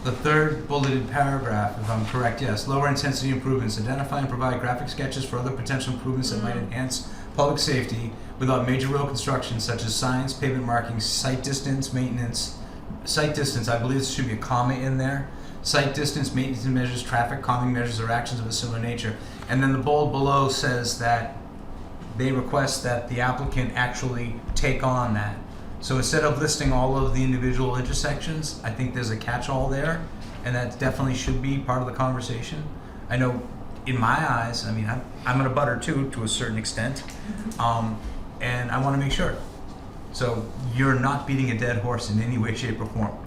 the third bulleted paragraph, if I'm correct, yes. Lower intensity improvements. Identify and provide graphic sketches for other potential improvements that might enhance public safety without major road construction, such as signs, pavement markings, site distance, maintenance. Site distance, I believe there should be a comma in there. Site distance, maintenance measures, traffic calming measures, or actions of a similar nature. And then the bold below says that they request that the applicant actually take on that. So instead of listing all of the individual intersections, I think there's a catch-all there, and that definitely should be part of the conversation. I know, in my eyes, I'm in a butter too, to a certain extent, and I want to make sure. So you're not beating a dead horse in any way, shape, or form.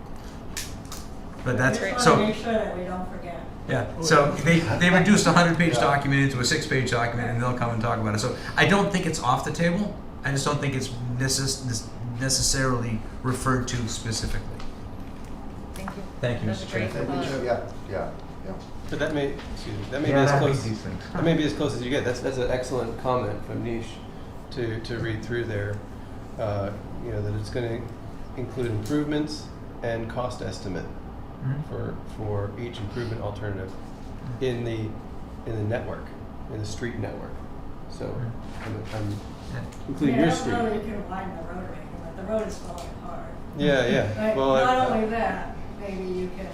But that's I just so. want to make sure that we don't forget. Yeah, so they reduced a 100-page Yeah. document into a 6-page document, and they'll come and talk about it. So I don't think it's off the table. I just don't think it's necessarily referred to specifically. Thank you. Thank you, That's Mr. a great Chair. thought. Yeah. But that may, excuse me, that may Yeah, be as that close. reads these things. That may be as close as you get. That's an excellent comment from Nish to read through there. You know, that it's going to include improvements and cost estimate for each improvement alternative in the network, in the street network. So I'm including your street. I don't know that you can widen the road or anything, but the road is falling apart. Yeah. Right, Well, not only that, maybe you can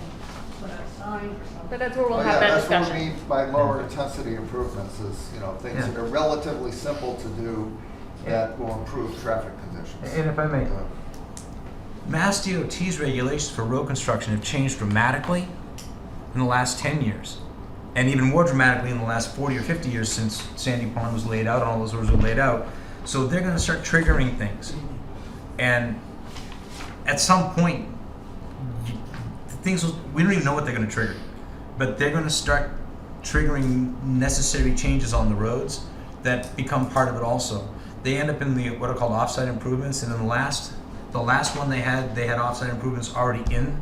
put a sign or something. But that's where we'll Oh, have yeah, that that's what discussion. we mean by lower intensity improvements is, you know, things Yeah. that are relatively simple to do that will improve traffic conditions. And if I may, Mass DOT's regulations for road construction have changed dramatically in the last 10 years. And even more dramatically in the last 40 or 50 years since Sandy Pond was laid out and all those roads were laid out. So they're going to start triggering things. And at some point, we don't even know what they're going to trigger. But they're going to start triggering necessary changes on the roads that become part of it also. They end up in the what are called offsite improvements, and then the last one they had offsite improvements already in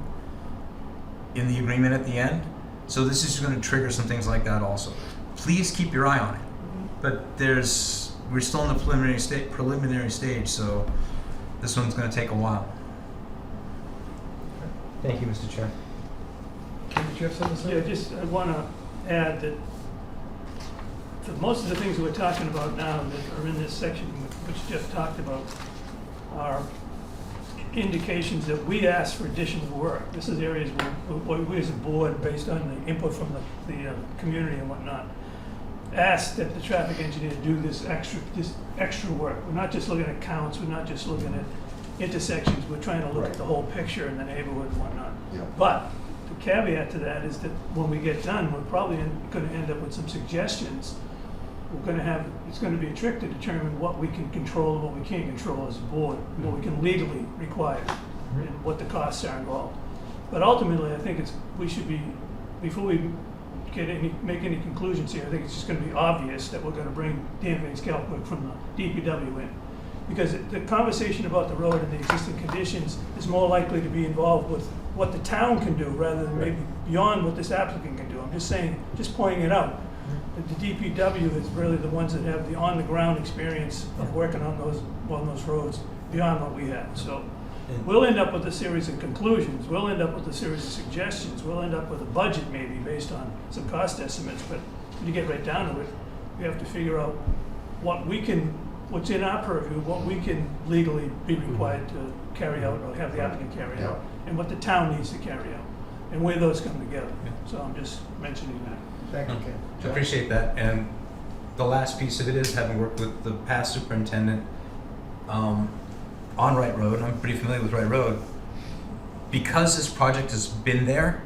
the agreement at the end. So this is going to trigger some things like that also. Please keep your eye on it. But we're still in the preliminary stage, so this one's going to take a while. thank you, Mr. Chair. Did you have something to say? Yeah, just, I want to add that for most of the things we're talking about now that are in this section, which Jeff talked about, are indications that we asked for additional work. This is areas where we as a board, based on the input from the community and whatnot, asked that the traffic engineer do this extra work. We're not just looking at counts, we're not just looking at intersections, we're trying to look at the whole picture in the neighborhood and whatnot. Yeah. But the caveat to that is that when we get done, we're probably going to end up with some suggestions. It's going to be a trick to determine what we can control and what we can't control as a board, what we can legally require, and what the costs are involved. But ultimately, I think we should be, before we make any conclusions here, I think it's just going to be obvious that we're going to bring Dan Van Skelwick from the DPW in. Because the conversation about the road and the existing conditions is more likely to be involved with what the town can do rather than maybe beyond what this applicant can do. I'm just saying, just pointing it out. That the DPW is really the ones that have the on-the-ground experience of working on those roads beyond what we have. So we'll end up with a series of conclusions. We'll end up with a series of suggestions. We'll end up with a budget maybe based on some cost estimates. But when you get right down to it, we have to figure out what's in our purview, what we can legally be required to carry out or have the applicant carry out, and what the town needs to carry out, and where those come together. So I'm just mentioning that. Thank you, Ken. I appreciate that. And the last piece of it is, having worked with the past superintendent on Wright Road, I'm pretty familiar with Wright Road, because this project has been there,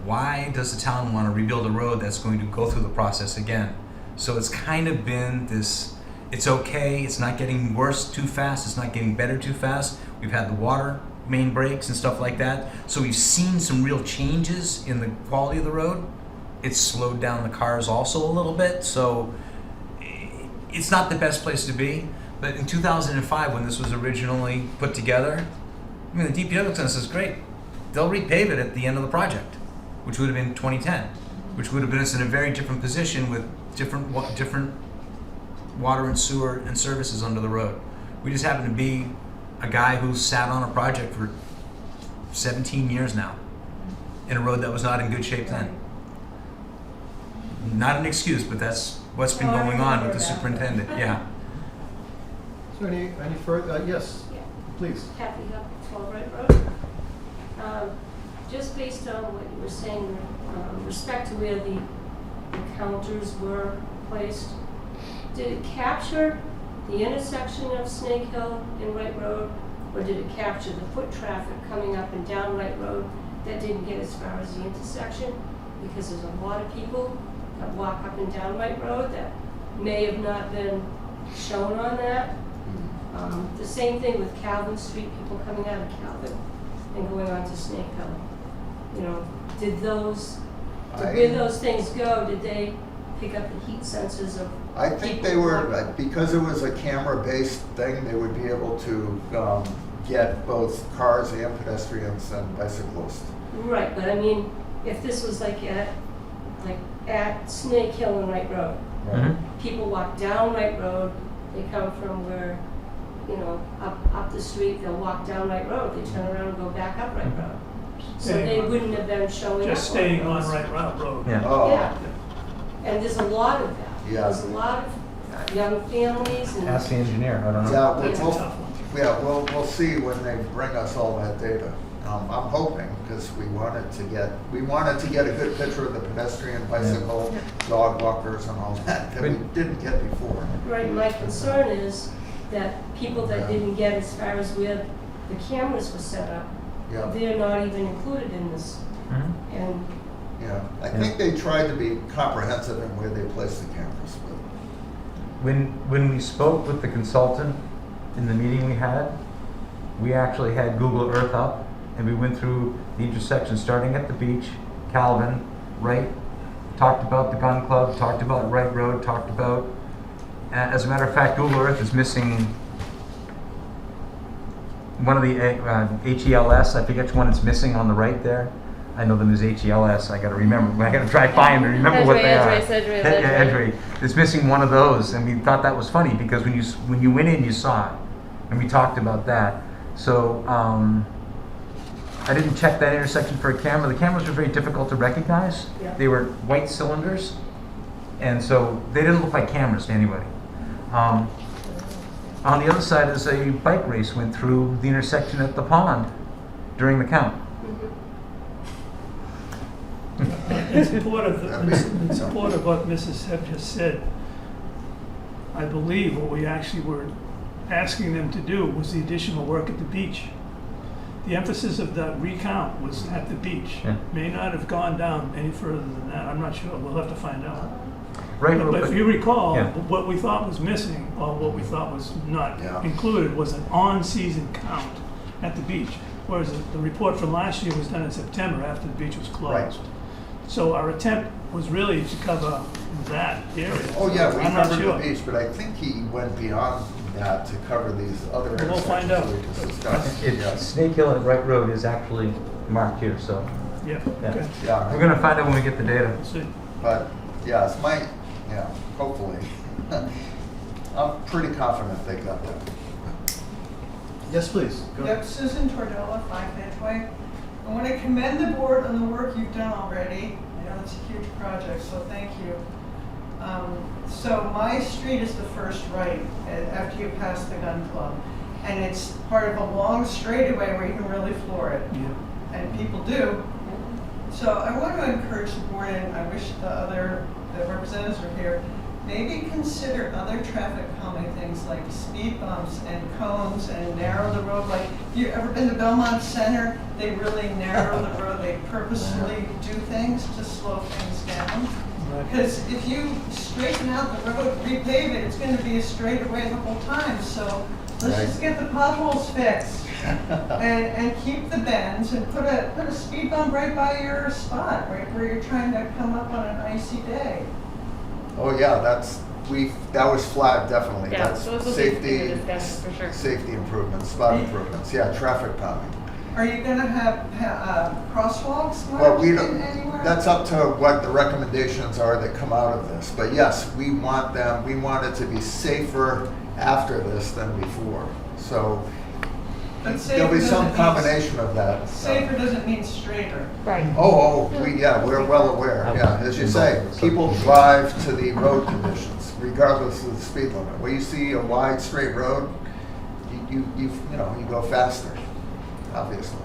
why does the town want to rebuild a road that's going to go through the process again? So it's kind of been this, it's okay, it's not getting worse too fast, it's not getting better too fast. We've had the water main breaks and stuff like that. So we've seen some real changes in the quality of the road. It's slowed down the cars also a little bit. So it's not the best place to be. But in 2005, when this was originally put together, I mean, the DPW looks at us and says, great, they'll repave it at the end of the project, which would have been 2010, which would have been us in a very different position with different water and sewer and services under the road. We just happen to be a guy who sat on a project for 17 years now in a road that was not in good shape then. Not an excuse, but that's what's been going on with the superintendent, yeah. Is there any further, yes, Yeah. please. Happy up 12 Wright Road. Just based on what you were saying, with respect to where the counters were placed, did it capture the intersection of Snake Hill and Wright Road, or did it capture the foot traffic coming up and down Wright Road that didn't get as far as the intersection? Because there's a lot of people that walk up and down Wright Road that may have not been shown on that. The same thing with Calvin Street, people coming out of Calvin and going on to Snake Hill. You know, where those things go, did they pick up the heat sensors of I think they were, because it was a camera-based thing, they would be able to get both cars and pedestrians and bicyclists. Right, but I mean, if this was like at Snake Hill and Wright Road, Mhm. people walk down Wright Road, they come from where, you know, up the street, they'll walk down Wright Road, they turn around and go back up Wright Road. So Staying they on- wouldn't have been showing up. Just staying on those. Wright Road. Yeah. Oh, Yeah, and there's a lot of that. Yeah. There's a lot of young families and. Ask the engineer, I don't know. yeah, It's a tough one. we'll see when they bring us all that data. I'm hoping, because we wanted to get a good picture of the pedestrian, bicycle, dog walkers and all that we didn't get before. Right, my concern is that people that didn't get as far as where the cameras were set up, Yeah, they're not even included in this. Mhm. And, yeah. I think they tried to be comprehensive in where they placed the cameras, but. When we spoke with the consultant in the meeting we had, we actually had Google Earth up and we went through the intersection starting at the beach, Calvin, right? Talked about the gun club, talked about Wright Road, talked about, as a matter of fact, Google Earth is missing one of the HELS, I forget which one it's missing on the right there. I know them as HELS, I gotta remember, I gotta drive by them to remember what they are. Edgeway, Edgeway. It's missing one of those, and we thought that was funny because when you went in, you saw it, and we talked about that. So I didn't check that intersection for a camera. The cameras were very difficult to recognize. Yeah. They were white cylinders, and so they didn't look like cameras to anybody. On the other side is a bike race went through the intersection at the pond during the count. In support of what Mrs. Hebb just said, I believe what we actually were asking them to do was the additional work at the beach. The emphasis of the recount was at the beach. Yeah. May not have gone down any further than that. I'm not sure. We'll have to find out. Right, But if you recall, Yeah. what we thought was missing, or what we thought was not Yeah. included, was an on-season count at the beach. Whereas the report from last year was done in September after the beach was Right. closed. So our attempt was really to cover that area. Oh, yeah, we I'm not covered sure. the beach, but I think he went beyond that to cover these other Well, we'll find intersections out. we just discussed. It's Snake Hill and Wright Road is actually marked here, so Yeah, Yeah. okay. Yeah, we're gonna find out when we get the data. We'll see. but, yes, hopefully. I'm pretty confident they got that. Yes, please, go ahead. Yep, Susan Tordella, 5 Edgeway. I want to commend the board on the work you've done already. I know it's a huge project, so thank you. So my street is the first right after you pass the gun club. And it's part of a long straightaway where you can really floor it. Yeah. And people do. So I want to encourage the board, and I wish the representatives were here, maybe consider other traffic calming things like speed bumps and cones and narrow the road. Like, you ever been to Belmont Center? They really narrow the road. They purposely do things to slow things down. Right. Because if you straighten out the road, repave it, it's going to be a straightaway the whole time. So let's Right. just get the potholes fixed and keep the bends and put a speed bump right by your spot, right where you're trying to come up on an icy day. Oh, yeah, that was flagged, definitely. Yeah, That's so this will be safety, a discussion for sure. safety improvements, spot improvements, yeah, traffic calming. Are you going to have crosswalks Well, marked we in don't, anywhere? that's up to what the recommendations are that come out of this. But yes, we want it to be safer after this than before. So But there'll be safer some doesn't combination of that. mean- Safer doesn't mean straighter. Right. We're well aware, yeah. As you say, people drive to the road conditions regardless of the speed limit. Where you see a wide, straight road, you go faster, obviously.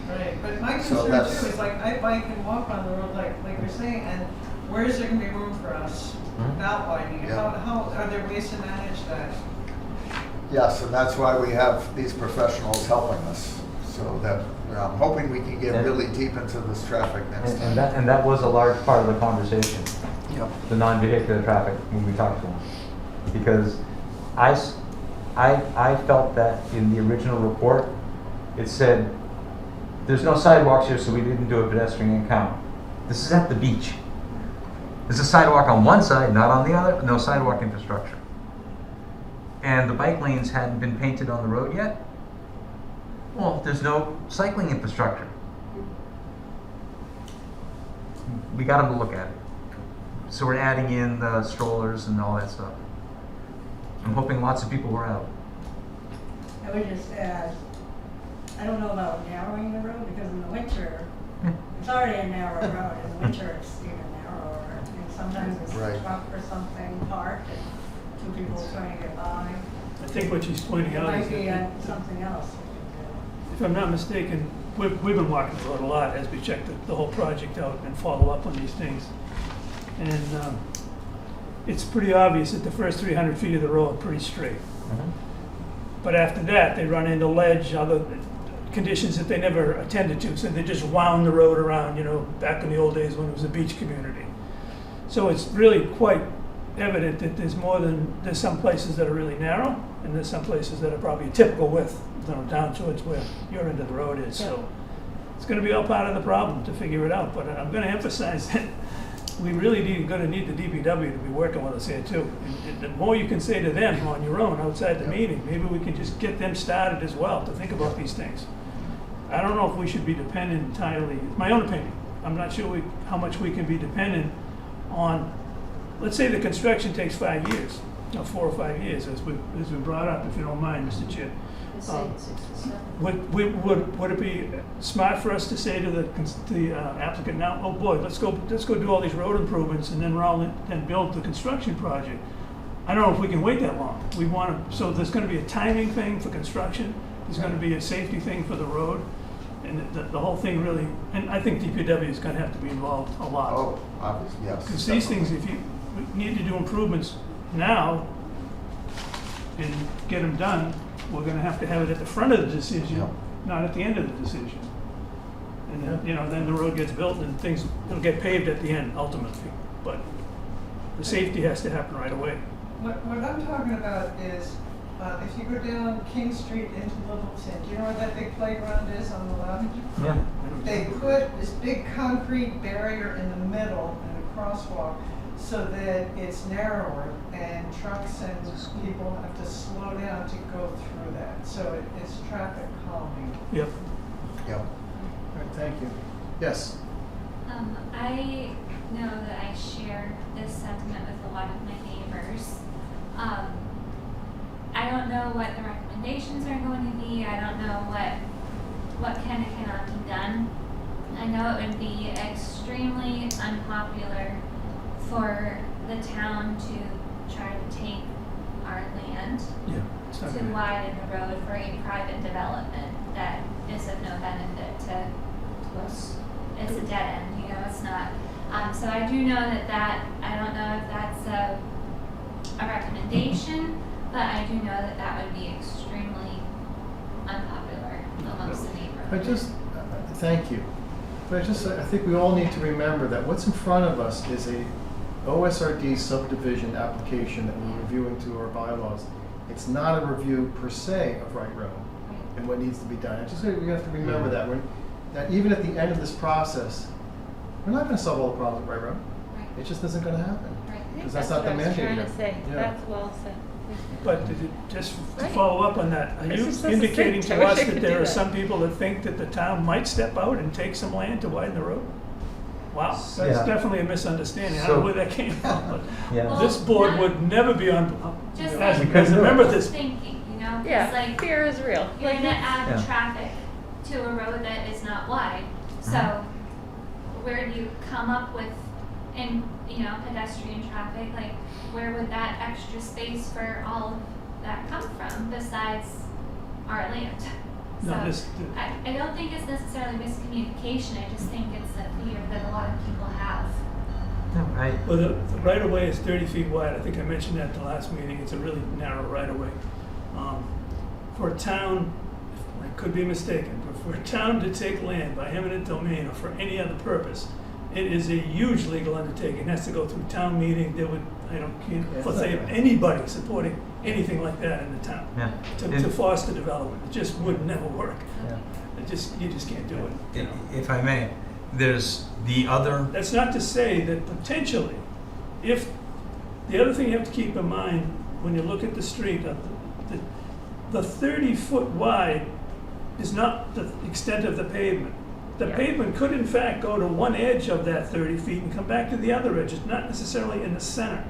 Right, but my So concern that's- too is like I bike and walk on the road like you're saying, and where is there gonna be room for us not widening it? Yeah. How are there ways to manage that? Yes, and that's why we have these professionals helping us, so that, I'm hoping we can get And- really deep into this traffic next time. And that was a large part of the conversation, Yep. the non-vehicular traffic when we talked to them. Because I felt that in the original report, it said, there's no sidewalks here, so we didn't do a pedestrian count. This is at the beach. There's a sidewalk on one side, not on the other, no sidewalk infrastructure. And the bike lanes hadn't been painted on the road yet. Well, there's no cycling infrastructure. We got them to look at it. So we're adding in the strollers and all that stuff. I'm hoping lots of people were out. I would just add, I don't know about narrowing the road, because in the winter, it's already a narrow road. In the winter, it's even narrower. And sometimes it's a Right. truck or something parked, and two people trying to get by. I think what she's pointing It out is might be that, something else we if I'm not mistaken, we've been walking the road a lot as we check the whole project out and follow up on these things. And it's pretty obvious that the first 300 feet of the road are pretty straight. But after that, they run into ledge, other conditions that they never attended to, so they just wound the road around, back in the old days when it was a beach community. So it's really quite evident that there's some places that are really narrow, and there's some places that are probably a typical width, down towards where your end of the road is. So it's gonna be all part of the problem to figure it out, but I'm gonna emphasize that we really gonna need the DPW to be working with us here too. And the more you can say to them on your own outside the meeting, maybe we can just get them started as well to think about these things. I don't know if we should be dependent entirely, it's my own opinion. I'm not sure how much we can be dependent on, let's say the construction takes 5 years, 4 or 5 years, as we brought up, if you don't mind, Mr. Chair. I say 6 to 7. Would it be smart for us to say to the applicant now, oh boy, let's go do all these road improvements and then build the construction project? I don't know if we can wait that long. So there's gonna be a timing thing for construction, there's gonna be a safety thing for the road, and the whole thing really, and I think DPW is gonna have to be involved a lot. Oh, obviously, yes. Because these things, we need to do improvements now and get them done, we're gonna have to have it at the front of the decision, Yeah. not at the end of the decision. And then, then the road gets built and it'll get paved at the end ultimately. But the safety has to happen right away. What I'm talking about is, if you go down King Street into Littleton, do you know where that big playground is on the left? Yeah. They put this big concrete barrier in the middle and a crosswalk so that it's narrower and trucks and people have to slow down to go through that. So it's traffic calming. Yep. Yeah. All right, thank you. Yes. I know that I share this sentiment with a lot of my neighbors. I don't know what the recommendations are going to be. I don't know what can and cannot be done. I know it would be extremely unpopular for the town to try to take our land Yeah. It's not to gonna- widen the road for a private development that is of no benefit to us. It's a dead end, it's not. So I do know that I don't know if that's a recommendation, but I do know that would be extremely unpopular amongst the neighborhood. Thank you. But I think we all need to remember that what's in front of us is a OSRD subdivision application that we're reviewing to our bylaws. It's not a review per se of Wright Road and what needs to be done. We have to remember that that even at the end of this process, we're not going to solve all the problems with Wright Road. Right. It just isn't going to happen. Right. I think Because that's that's not what the I was mandate trying here. to say. Yeah. That's well said. But just to Right. follow up on that, are This you is so indicating succinct. to I us wish I that could there do are that. some people that think that the town might step out and take some land to widen the road? Wow, that's Yeah. definitely a misunderstanding. I don't So- know where that came from, but Yeah. Well, this board not- would never be on, Just as like- as a member of this. Thinking, 'cause Yeah, like fear is real. you're gonna add Yeah. traffic to a road that is not wide. So where do you come up with, pedestrian traffic? Like, where would that extra space for all of that come from besides our land? No, So this- I don't think it's necessarily miscommunication. I just think it's a fear that a lot of people have. Well, the right of way is 30 feet wide. I think I mentioned that at the last meeting. It's a really narrow right of way. For a town, I could be mistaken, but for a town to take land by eminent domain or for any other purpose, it is a huge legal undertaking. It has to go through town meeting. Let's say anybody supporting anything like that in the town Yeah. to foster development. It just would never work. Yeah. You just can't do it. If I may, there's the other, That's not to say that potentially, if, the other thing you have to keep in mind when you look at the street, the 30-foot wide is not the extent of the pavement. The Yeah. pavement could in fact go to one edge of that 30 feet and come back to the other edge, it's not necessarily in the center.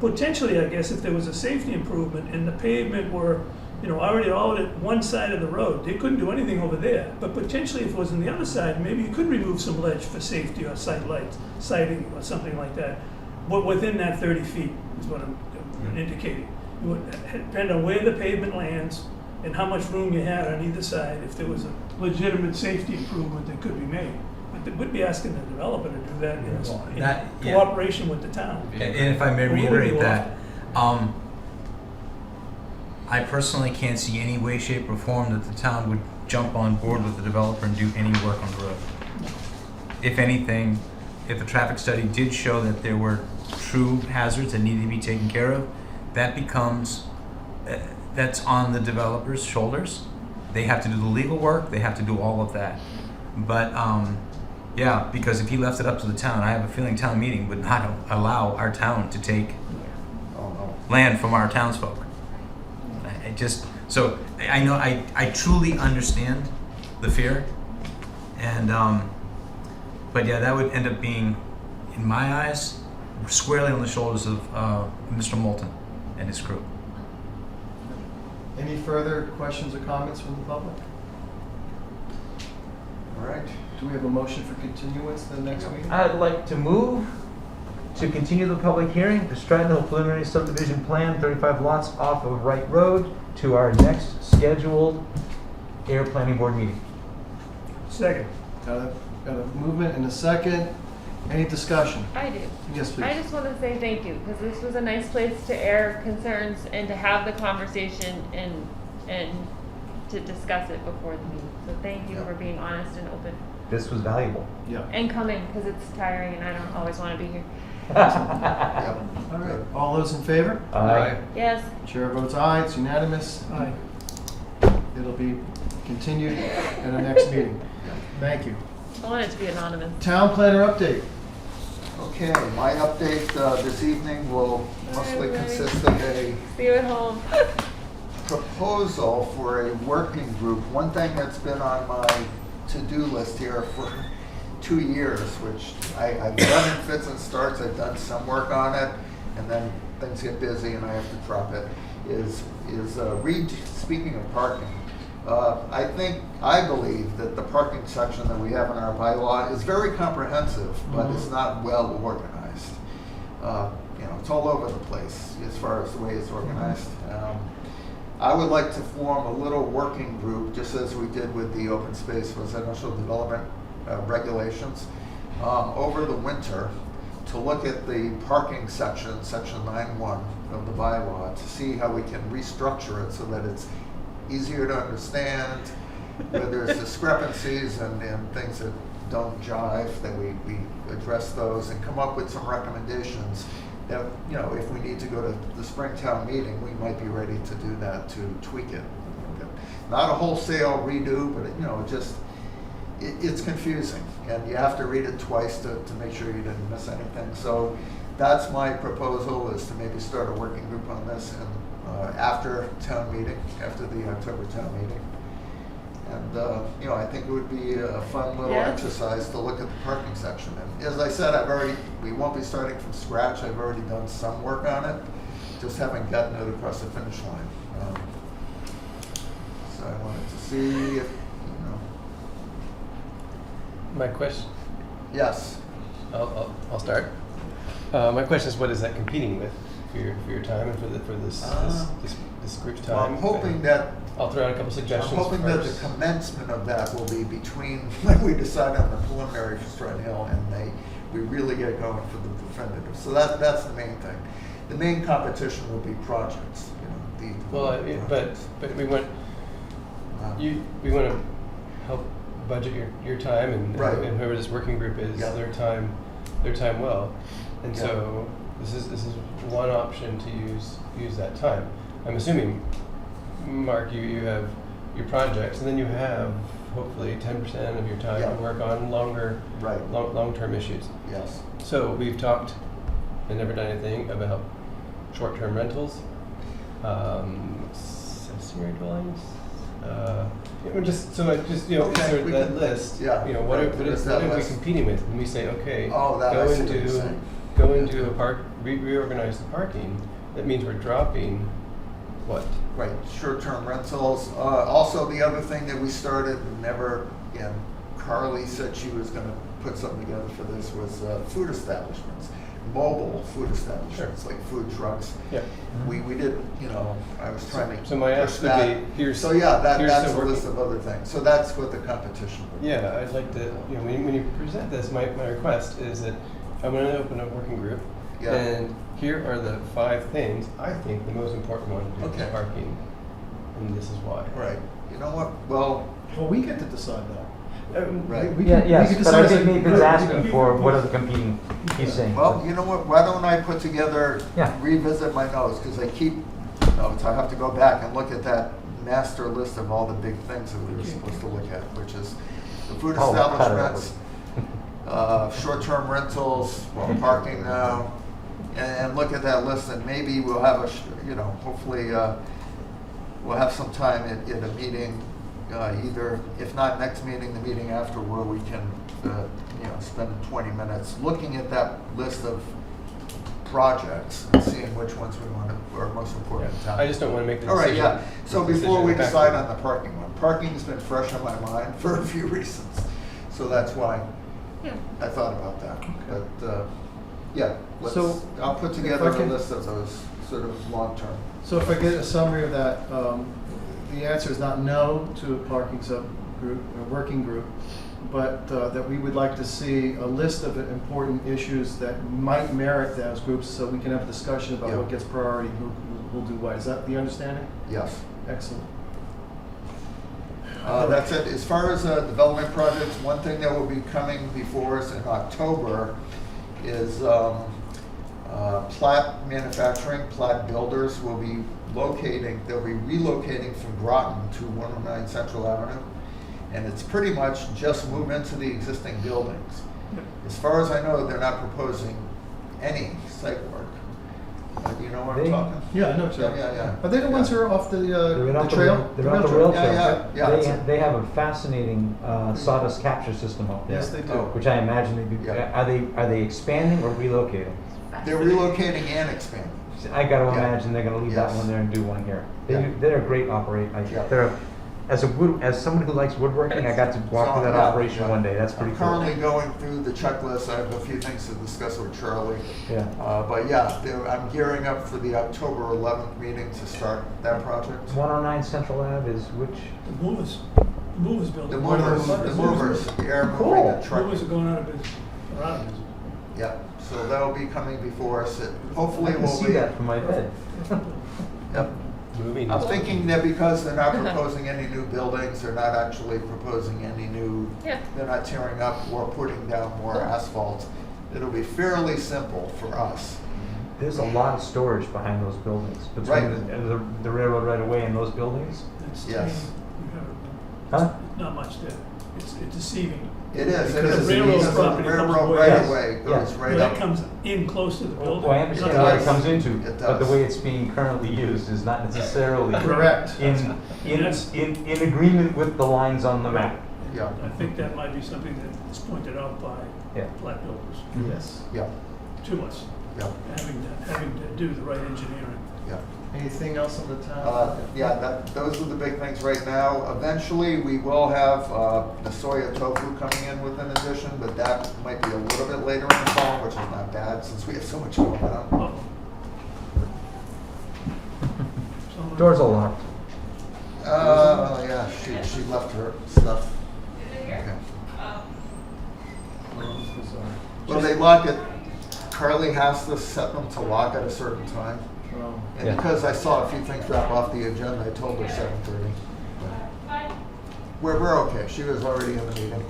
Potentially, I guess, if there was a safety improvement and the pavement were, already all at one side of the road, they couldn't do anything over there. But potentially, if it was on the other side, maybe you could remove some ledge for safety or sight lights, sighting or something like that. But within that 30 feet is what I'm indicating. It would depend on where the pavement lands and how much room you had on either side, if there was a legitimate safety improvement that could be made. But they would be asking the developer to do that in That- yeah. cooperation with the town. And if I may Or would reiterate you that, I personally can't see any way, shape, or form that the town would jump on board with the developer and do any work on the road. If anything, if the traffic study did show that there were true hazards that needed to be taken care of, that becomes, that's on the developer's shoulders. They have to do the legal work, they have to do all of that. But, yeah, because if he left it up to the town, I have a feeling town meeting would not allow our town to take Oh, no. land from our townsfolk. So I know, I truly understand the fear, and, but yeah, that would end up being, in my eyes, squarely on the shoulders of Mr. Moulton and his crew. Any further questions or comments from the public? All right. Do we have a motion for continuance to the next meeting? I'd like to move to continue the public hearing to Stratton Hill Preliminary Subdivision Plan, 35 lots off of Wright Road, to our next scheduled Ayer Planning Board meeting. Second. Got a movement and a second. Any discussion? I do. Yes, please. I just want to say thank you, because this was a nice place to air concerns and to have the conversation and to discuss it before the meeting. So thank you Yeah. for being honest and open This was valuable. Yeah. and coming, because it's tiring and I don't always want to be here. Yep. All right. All those in favor? Aye. Yes. Chair votes aye. It's unanimous. Aye. It'll be continued at our next meeting. Thank you. I want it to be anonymous. Town planner update. Okay, my update this evening will mostly Bye, consist of a See you at home. proposal for a working group. One thing that's been on my to-do list here for 2 years, which I've done in fits and starts, I've done some work on it, and then things get busy and I have to drop it, is speaking of parking, I believe that the parking section that we have in our bylaw is very comprehensive, but it's not well organized. It's all over the place as far as the way it's organized. I would like to form a little working group, just as we did with the open space residential development regulations, over the winter to look at the parking section, section 9.1 of the bylaw, to see how we can restructure it so that it's easier to understand, where there's discrepancies and things that don't jive, that we address those and come up with some recommendations that, if we need to go to the Springtown meeting, we might be ready to do that, to tweak it a little bit. Not a wholesale redo, but it's confusing, and you have to read it twice to make sure you didn't miss anything. So that's my proposal, is to maybe start a working group on this and after town meeting, after the October town meeting. And I think it would be a fun little exercise to look at the parking section. And as I said, we won't be starting from scratch. I've already done some work on it, just haven't gotten it across the finish line. So I wanted to see if, My question, yes. I'll start. My question is, what is that competing with for your time and for this group's time? Well, I'm hoping that I'll throw out a couple suggestions. I'm hoping that the commencement of that will be between when we decide on the preliminary for Stratton Hill and we really get going for the definitive. So that's the main thing. The main competition will be projects. But we want we want to help budget your time and whoever this working group is, their time well. And so this is one option to use that time. I'm assuming, Mark, you have your projects, and then you have hopefully 10% of your time to work on long-term issues. Yes. So we've talked and never done anything about short-term rentals, accessory dwellings. Just so I just Okay, sort of we that can- list. yeah, What right, are we there's that list. competing with? And we say, okay, Oh, that I see what you're saying. go into a park, reorganize the parking. That means we're dropping what? Right, short-term rentals. Also, the other thing that we started, never, again, Carly said she was gonna put something together for this, was food establishments, mobile food establishments, like food trucks. Yeah. We didn't, I was trying to So my push ask would that. be, here's. So yeah, here's that's the a list working- of other things. So that's what the competition would be. Yeah, I'd like to, when you present this, my request is that I'm gonna open a working group. Yeah. And here are the 5 things, I think the most important one is Okay. parking. And this is why. Right. You know what? Well, Well, we get to decide that. right. We Yeah, can- we yes, can but I decide think as a Nathan's group. asking for what are the competing, he's saying. Well, you know what, why don't I put together, Yeah. revisit my notes, because I keep notes, I have to go back and look at that master list of all the big things that we were supposed to look at, which is the food Oh, cut it out. establishments, short-term rentals, well, parking now, and look at that list, and maybe we'll have hopefully, we'll have some time at a meeting, either, if not next meeting, the meeting after, where we can, spend 20 minutes looking at that list of projects and seeing which ones we want to, are most important in town. I just don't wanna make the All right, decision. yeah. So the before we decision decide back- on the parking one, parking's been fresh on my mind for a few reasons. So that's why Yeah. I thought about that. But, yeah, So, I'll put if together I a can- list of those sort of long-term. So if I get a summary of that, the answer is not no to a parking subgroup, a working group, but that we would like to see a list of important issues that might merit those groups, so we can have a discussion about Yeah. what gets priority, who will do what. Is that the understanding? Yes. Excellent. That's it. As far as development projects, one thing that will be coming before us in October is Platt Manufacturing, Platt Builders will be they'll be relocating from Groton to 109 Central Avenue. And it's pretty much just move into the existing buildings. As far as I know, they're not proposing any site work. Do you know what I'm They- talking? Yeah, I know what you're Yeah, yeah, yeah. Are they the ones who are off the They're off trail? They're off the rail trail. Yeah, that's it. They have a fascinating sawdust capture system up there. Yes, they do. Oh. Which I imagine they do. Yeah. Are they expanding or relocating? They're relocating and expanding. I gotta Yeah. imagine they're gonna leave that Yes. one there and do one here. Yeah. They're a great Yeah. as someone who likes woodworking, I got to walk through that Yeah, operation yeah. one day. That's pretty I'm cool. currently going through the checklist. I have a few things to discuss with Charlie. Yeah. But yeah, I'm gearing up for the October 11th meeting to start that project. 109 Central Ave is which? The movers building. The movers, air moving Cool. and trucking. Movers are going out of business, or out of business. Yeah, so that'll be coming before us. Hopefully I can we'll see be. that from my bed. Yep. Moving. I'm thinking that because they're not proposing any new buildings, they're not actually proposing any new, Yeah. they're not tearing up or putting down more asphalt. It'll be fairly simple for us. There's a lot of storage behind those buildings, Right. between the railroad right away and those buildings. It's Yes. tiny. You have- Huh? Not much there. It's deceiving. It is, it Because is. the railroad Because property the comes railroad away. right Yes, away goes yes. right Well, up. that comes in close to the building. Well, I understand Not where it does. comes into, It but the does. way it's being currently used is not necessarily Correct. in agreement with the lines on the map. Yeah, I think that might be something that is pointed out by Yeah. Platt Builders Yes. yeah, to us, yeah, having to do the right engineering. yeah. Anything else on the town? Yeah, those are the big things right now. Eventually, we will have the soya tofu coming in with an addition, but that might be a little bit later in the fall, which is not bad since we have so much going on. Oh. Someone- Doors are locked. Yeah, she left her stuff. Okay. Well, they lock it, Carly has to set them to lock at a certain time. Oh. And Yeah. because I saw a few things drop off the agenda, I told her 7:30. We're okay, she was already in the meeting.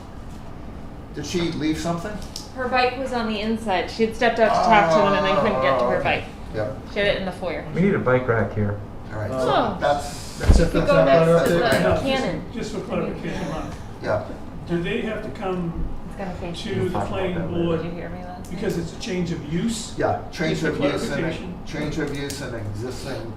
Did she leave something? Her bike was on the inside. She had stepped out to talk to them and then couldn't get to her okay. bike. Yeah, She had it in the foyer. We need a bike rack here. all right, Oh. so that's, That's it for You the go town next planner to update? the- Yeah, Cannon. Just for clarification, Mark, yeah. do they have to come It's gonna face to the planning Did board you hear me then? Because it's a change of use? Yeah, change Just a of use clarification. in existing,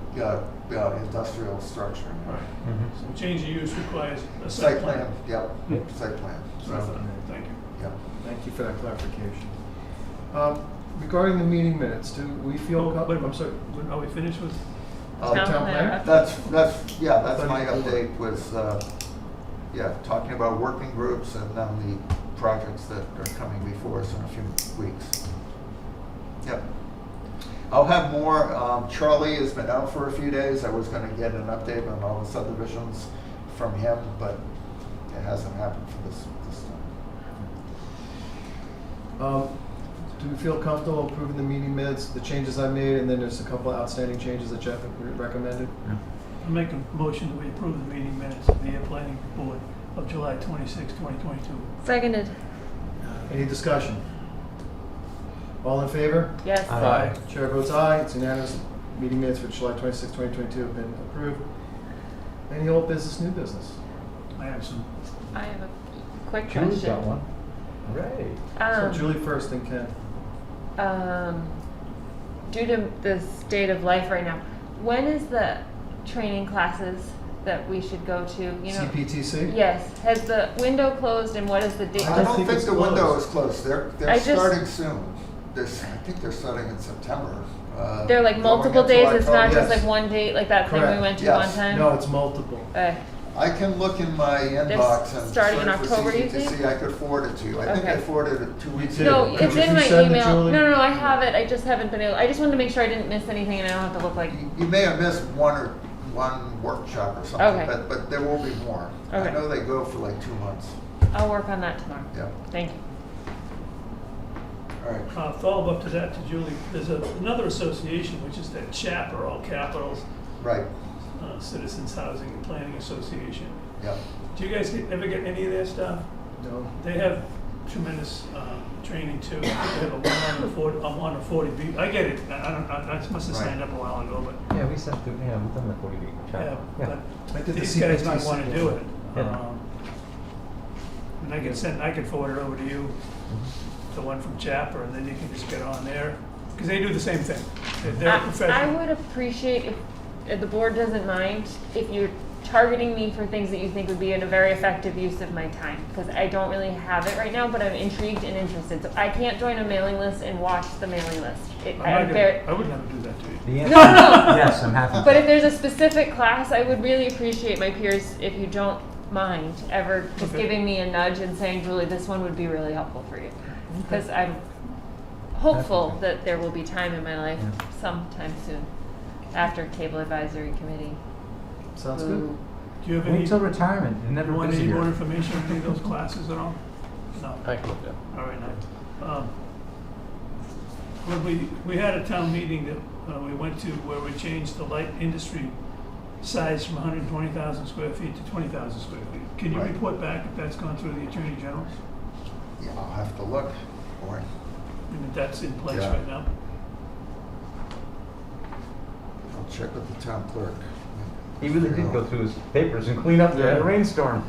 industrial structure. Right. Mhm. So change of use requires a Site plan, yep, Yep. site plan, So I so, thought, thank you. yep. Thank you for that clarification. Regarding the meeting minutes, do we feel? Oh, wait, I'm sorry, are we finished with? Town Town planner? planner. That's thought my you- update was, talking about working groups and then the projects that are coming before us in a few weeks. Yep. I'll have more, Charlie has been out for a few days. I was gonna get an update on all the subdivisions from him, but it hasn't happened for this time. Do we feel comfortable approving the meeting minutes, the changes I made, and then there's a couple outstanding changes that Jeff recommended? I make a motion that we approve the meeting minutes of the planning board of July 26, 2022. Seconded. Any discussion? All in favor? Yes. Aye. Chair votes aye, it's unanimous. Meeting minutes for July 26, 2022 have been approved. Any old business, new business? I have some. I have a quick Julie's question. got one. Great. So Julie first, then Ken. Due to the state of life right now, when is the training classes that we should go to? You know. CPTC? Yes. Has the window closed, and what is the date? I don't think think it's the window closed. is closed. They're I just- starting soon. I think they're starting in September. They're like going multiple into days. It's not October. just Yes. like one date, like that thing Correct. we went to Yes. one time. No, it's multiple. I can look in my inbox and starting in search for October, do you CPTC. think? I could forward it to you. I think I Okay. forwarded it 2 weeks did. No, ago. Could it's you in my resend it, email. Julie? No, I have it. I just haven't been able. I just wanted to make sure I didn't miss anything, and I don't have to look like. You may have missed one workshop or something, Okay. but there will be more. I Okay. know they go for like 2 months. I'll work on that tomorrow. Yeah. Thank you. All right. Follow up to that to Julie, there's another association, which is that CHAPR, all capitals, Right. Citizens Housing and Planning Association. Yep. Do you guys ever get any of their stuff? No. They have tremendous training too. They have a 1 to 40B. I get it. I must have signed up a while ago, but Yeah, we sent through, yeah, we've done the 40B. yeah, I but did the these guys might CPTC want to do it. Yeah. And I can forward it over to you, the one from Chapter, and then you can just get on there, because they do the same thing. They're I professional. would appreciate if the board doesn't mind if you're targeting me for things that you think would be a very effective use of my time, because I don't really have it right now, but I'm intrigued and interested. So I can't join a mailing list and watch the mailing list. I would never do that to you. The answer, No. yes, I'm happy. But if there's a specific class, I would really appreciate my peers, if you don't mind, ever just Okay. giving me a nudge and saying, Julie, this one would be really helpful for you. Because I'm hopeful Definitely. that there will be time in my life Yeah. sometime soon, after Cable Advisory Committee. Sounds Ooh. good. Do you have any, Until retirement, you're never you want any busier. more information on any of those classes at all? No. I can look it up. All right, nice. When we had a town meeting that we went to where we changed the light industry size from 120,000 square feet to 20,000 square feet. Can you Right. report back if that's gone through the Attorney General? Yeah, I'll have to look. Boy. And if that's in place Yeah. right now? I'll check with the town clerk. He really did go through his papers and clean up the rainstorm.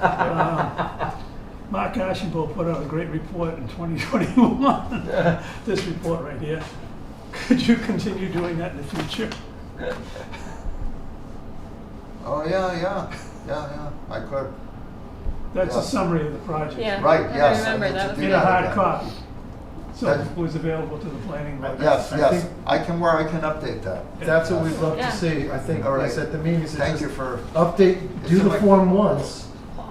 Mark Ashenbo put out a great report in 2021, this report right here. Could you continue doing that in the future? Oh, yeah, I could. That's a Yes. summary of the project. Yeah. Right, I yes, I remember need that to was do In good. a that hard again. copy. So That- it was available to the planning board. Yes, I yes, think- I can update that. That's what we'd love Yeah. to see. I think, All like I right. said, the meeting is Thank just you for, update, do the like- form once,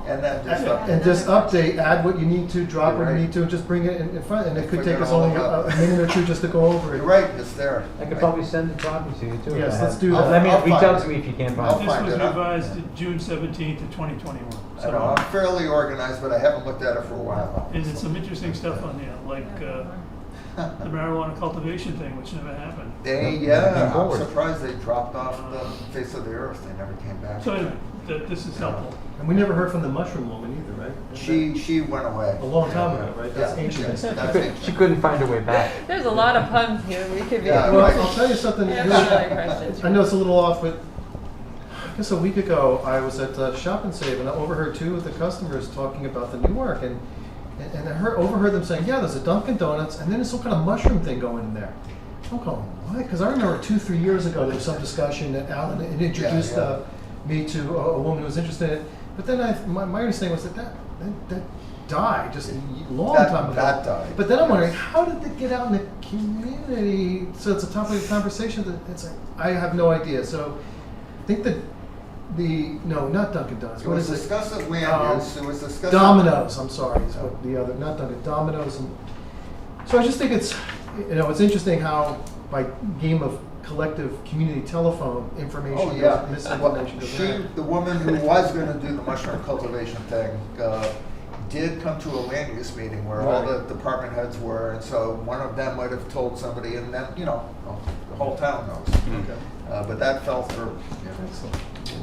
and then just and just update, add what you need to, drop what you Right. need to, and just bring it in front. And it could Figure take it us all only out. a minute or two just to go over it. you're right, it's there. I could probably send a copy to you too. if Yes, I let's had- do that. Let me I'll reach find out it. to me if you can't I'll find it. This find was it out. revised June 17th of 2021. I know, I'm fairly organized, but I haven't looked at it for a while. And there's some interesting stuff on there, like the marijuana cultivation thing, which never happened. I'm forward. surprised they dropped off the face of the earth, they never came back. So anyway, this is helpful. And we never heard from the mushroom woman either, right? She went away. A long time ago, right? That's Yeah, ancient. that's She ancient. couldn't find her way back. There's a lot of puns here. We could be. Yeah, Well, right. I'll tell you something. Yeah, Julie, that's my question. I know it's a little off, but I guess a week ago, I was at Shop and Save, and I overheard two of the customers talking about the Newark, and And I overheard them saying, yeah, there's a Dunkin' Donuts, and then there's some kind of mushroom thing going in there. I'm going, what? Because I remember 2-3 years ago, there was some discussion that Alan had introduced Yeah. me to a woman who was interested in it. But then my understanding was that died just a long time ago. That died. But then I'm wondering, how did it get out in the community? So it's a topic of conversation. That it's like, I have no idea. So I think that no, not Dunkin' Donuts. It What was is it? discussed at land use, it was discussed. Domino's, I'm sorry, is what the other, not Dunkin', Domino's. And so I just think it's interesting how by game of collective community telephone information, Oh, yeah. misinformation goes around. The woman who was gonna do the mushroom cultivation thing, did come to a land use meeting where all the Right. department heads were, and so one of them might have told somebody, and then, the whole town knows. Okay. But that fell through. Excellent.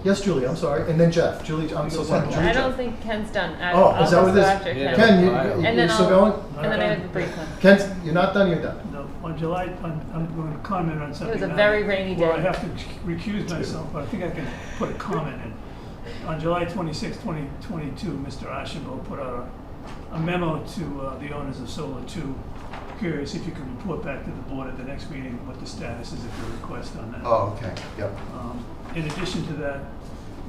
Yes, Julie, I'm sorry. And then Jeff. Julie, I'm so sorry. Julie, I don't Jeff. think Ken's done. Oh, is that what it is? After Yeah. Ken. Ken, And you're then still I'll- going? And then I have a brief one. Ken, you're not done, you're done. No, on July, I'm going to comment on something. a now very rainy where day. I have to recuse myself, but I think I can put a comment in. On July 26, 2022, Mr. Ashenbo put out a memo to the owners of Solar 2. Curious if you can report back to the board at the next meeting what the status is of your request on that. Oh, okay, yep. In addition to that,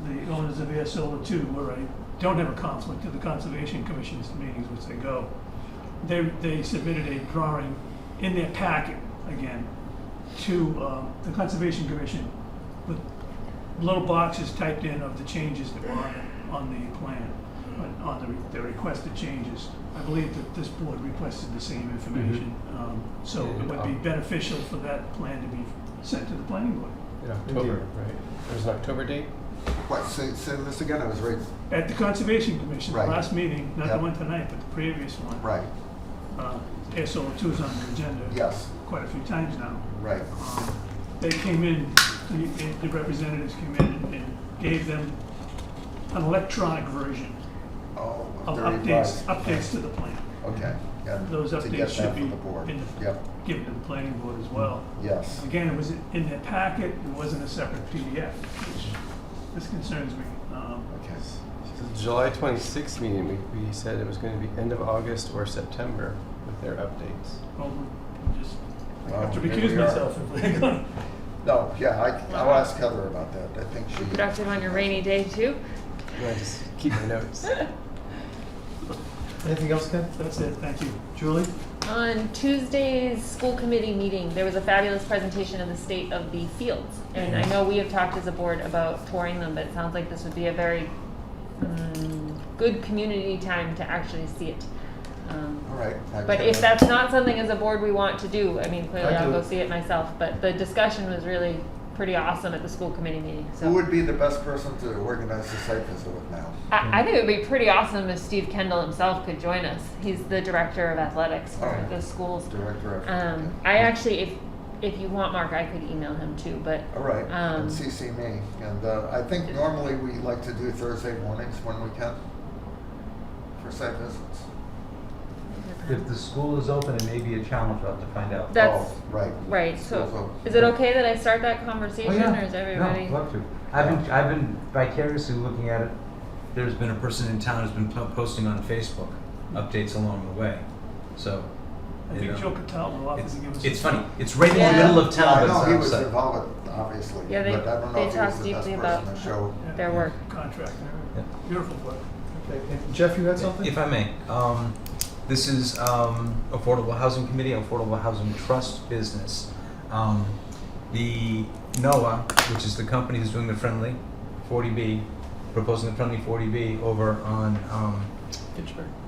the owners of Air Solar 2, where I don't have a conflict to the Conservation Commission's meetings, which they go, they submitted a drawing in their packet, again, to the Conservation Commission with little boxes typed in of the changes that were on the plan, on the requested changes. I believe that this board requested the same information, so it would be beneficial for that plan to be sent to the planning board. In October, right? There's an October date? What, say this again, I was right, At the Conservation Commission, the Right. last meeting, not the Yep. one tonight, but the previous one. right, Air Solar 2 is on the agenda. yes, Quite a few times now. right. They came in, the representatives came in and gave them an electronic version Oh, of the updates revised. to the plan. Okay, yeah. Those to updates get should that be from the board. Yep, given to the planning board as well. yes. Again, it was in their packet, it wasn't a separate PDF, which this concerns me. Okay. The July 26th meeting, we said it was going to be end of August or September with their updates. Well, just, I Well, have to here recuse we are. myself if we're gonna. No, yeah, I'll ask Heather about that. I think she. Productive on your rainy day too. I just keep my notes. Anything else, Ken? That's it, thank you. Julie? On Tuesday's school committee meeting, there was a fabulous presentation of the state of the fields. And I know we have talked as a board about touring them, but it sounds like this would be a very good community time to actually see it. All right. But if that's not something as a board we want to do, I mean, clearly I I'll do. go see it myself. But the discussion was really pretty awesome at the school committee meeting, so. Who would be the best person to organize the site visit with now? I think it would be pretty awesome if Steve Kendall himself could join us. He's the director of athletics for Oh. the schools. Director of. I actually, if you want, Mark, I could email him too, but. All right, um, and CC me. And I think normally we like to do Thursday mornings when we can for site visits. If the school is open, it may be a challenge. I'll have to find out. That's, Oh, right. right, School's so, open. is it okay that I start that conversation, Oh, yeah. or is everybody? No, love to. I've been vicariously looking at it. There's been a person in town who's been posting on Facebook updates along the way. So, I you think know, Joe Cattell will offer to give us. it's some- funny. It's right in Yeah. the middle of Yeah, town, I but know it's he was outside. involved, obviously, Yeah, but I don't know they if he was talked the best deeply person about to show. Yeah, their work. Contract and Yeah. everything. Beautiful work. Okay. And Jeff, you had something? If I may, this is Affordable Housing Committee, Affordable Housing Trust business. The NOAA, which is the company who's doing the friendly 40B, proposing the friendly 40B over on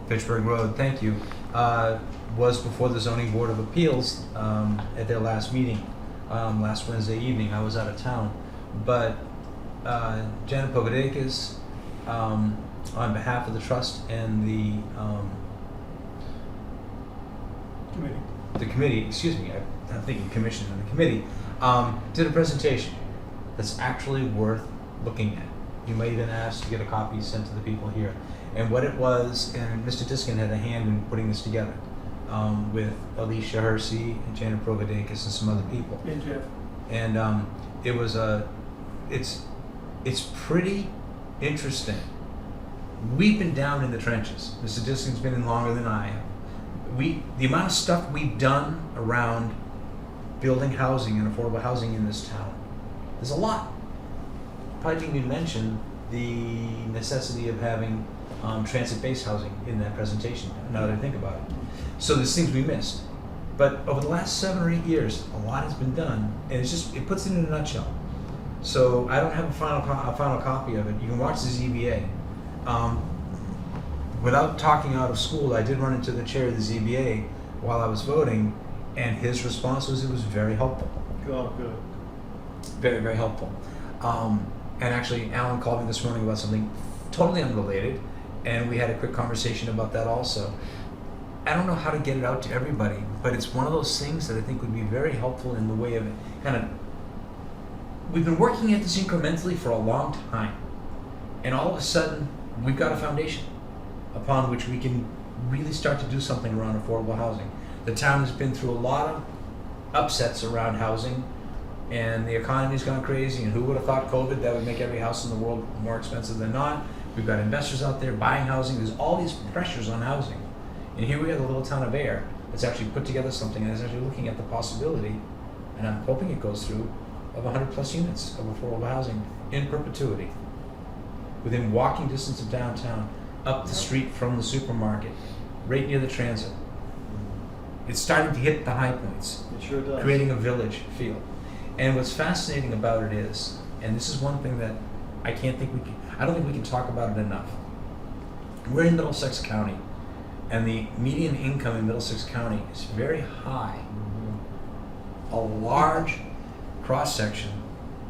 Fitchburg Road, thank you, was before the Zoning Board of Appeals at their last meeting, last Wednesday evening. I was out of town. But Janet Pogodakis, on behalf of the trust and the committee, excuse me, I'm thinking commission and the committee, did a presentation that's actually worth looking at. You might even ask to get a copy sent to the people here. And what it was, and Mr. Diskin had a hand in putting this together, with Alicia Hersey and Janet Provodakis and some other people. And Jeff. And it was it's pretty interesting We've been down in the trenches. Mr. Diskin's been in longer than I have. The amount of stuff we've done around building housing and affordable housing in this town, there's a lot. Probably didn't even mention the necessity of having transit-based housing in that presentation, now that I think about it. So there's things we missed. But over the last 7 or 8 years, a lot has been done, and it puts it in a nutshell. So I don't have a final copy of it. You can watch the ZBA. Without talking out of school, I did run into the chair of the ZBA while I was voting, and his response was it was very helpful. Oh, good. Very, very helpful. And actually, Alan called me this morning about something totally unrelated, and we had a quick conversation about that also. I don't know how to get it out to everybody, but it's one of those things that I think would be very helpful in the way of we've been working at this incrementally for a long time, and all of a sudden, we've got a foundation upon which we can really start to do something around affordable housing. The town has been through a lot of upsets around housing, and the economy's gone crazy, and who would have thought COVID, that would make every house in the world more expensive than not. We've got investors out there buying housing. There's all these pressures on housing. And here we are, the little town of Ayer, that's actually put together something and is actually looking at the possibility, and I'm hoping it goes through, of 100+ units of affordable housing in perpetuity, within walking distance of downtown, up the street from the supermarket, right near the transit. It's starting to hit the high points, It sure does. creating a village feel. And what's fascinating about it is, and this is one thing that I don't think we can talk about it enough. We're in Middlesex County, and the median income in Middlesex County is very high. A large cross-section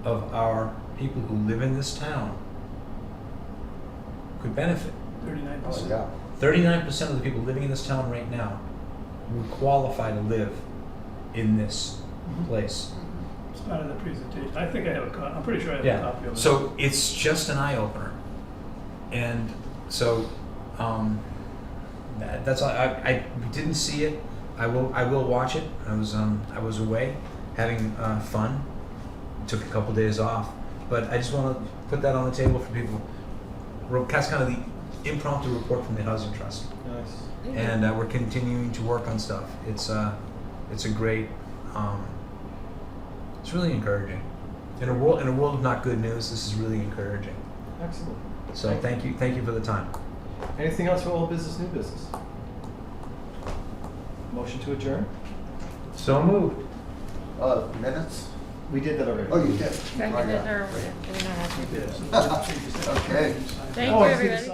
of our people who live in this town could benefit. 39%. yeah. 39% of the people living in this town right now would qualify to live in this place. It's part of the presentation. I think I have a copy. I'm pretty sure I have a copy of it. So it's just an eye opener, and so that's all. I didn't see it. I will watch it. I was away having fun. Took a couple days off, but I just want to put that on the table for people. That's kind of the impromptu report from the Housing Trust, Nice. and we're continuing to work on stuff. It's a great. It's really encouraging. In a world of not good news, this is really encouraging. Excellent. So thank you for the time. Anything else for old business, new business? Motion to adjourn? So moved. Minutes? We did that already. Oh, you did? Second, Right, yeah. or, do we not have to? Yeah, so- Okay. Thank Oh, you, I see the everybody. sign.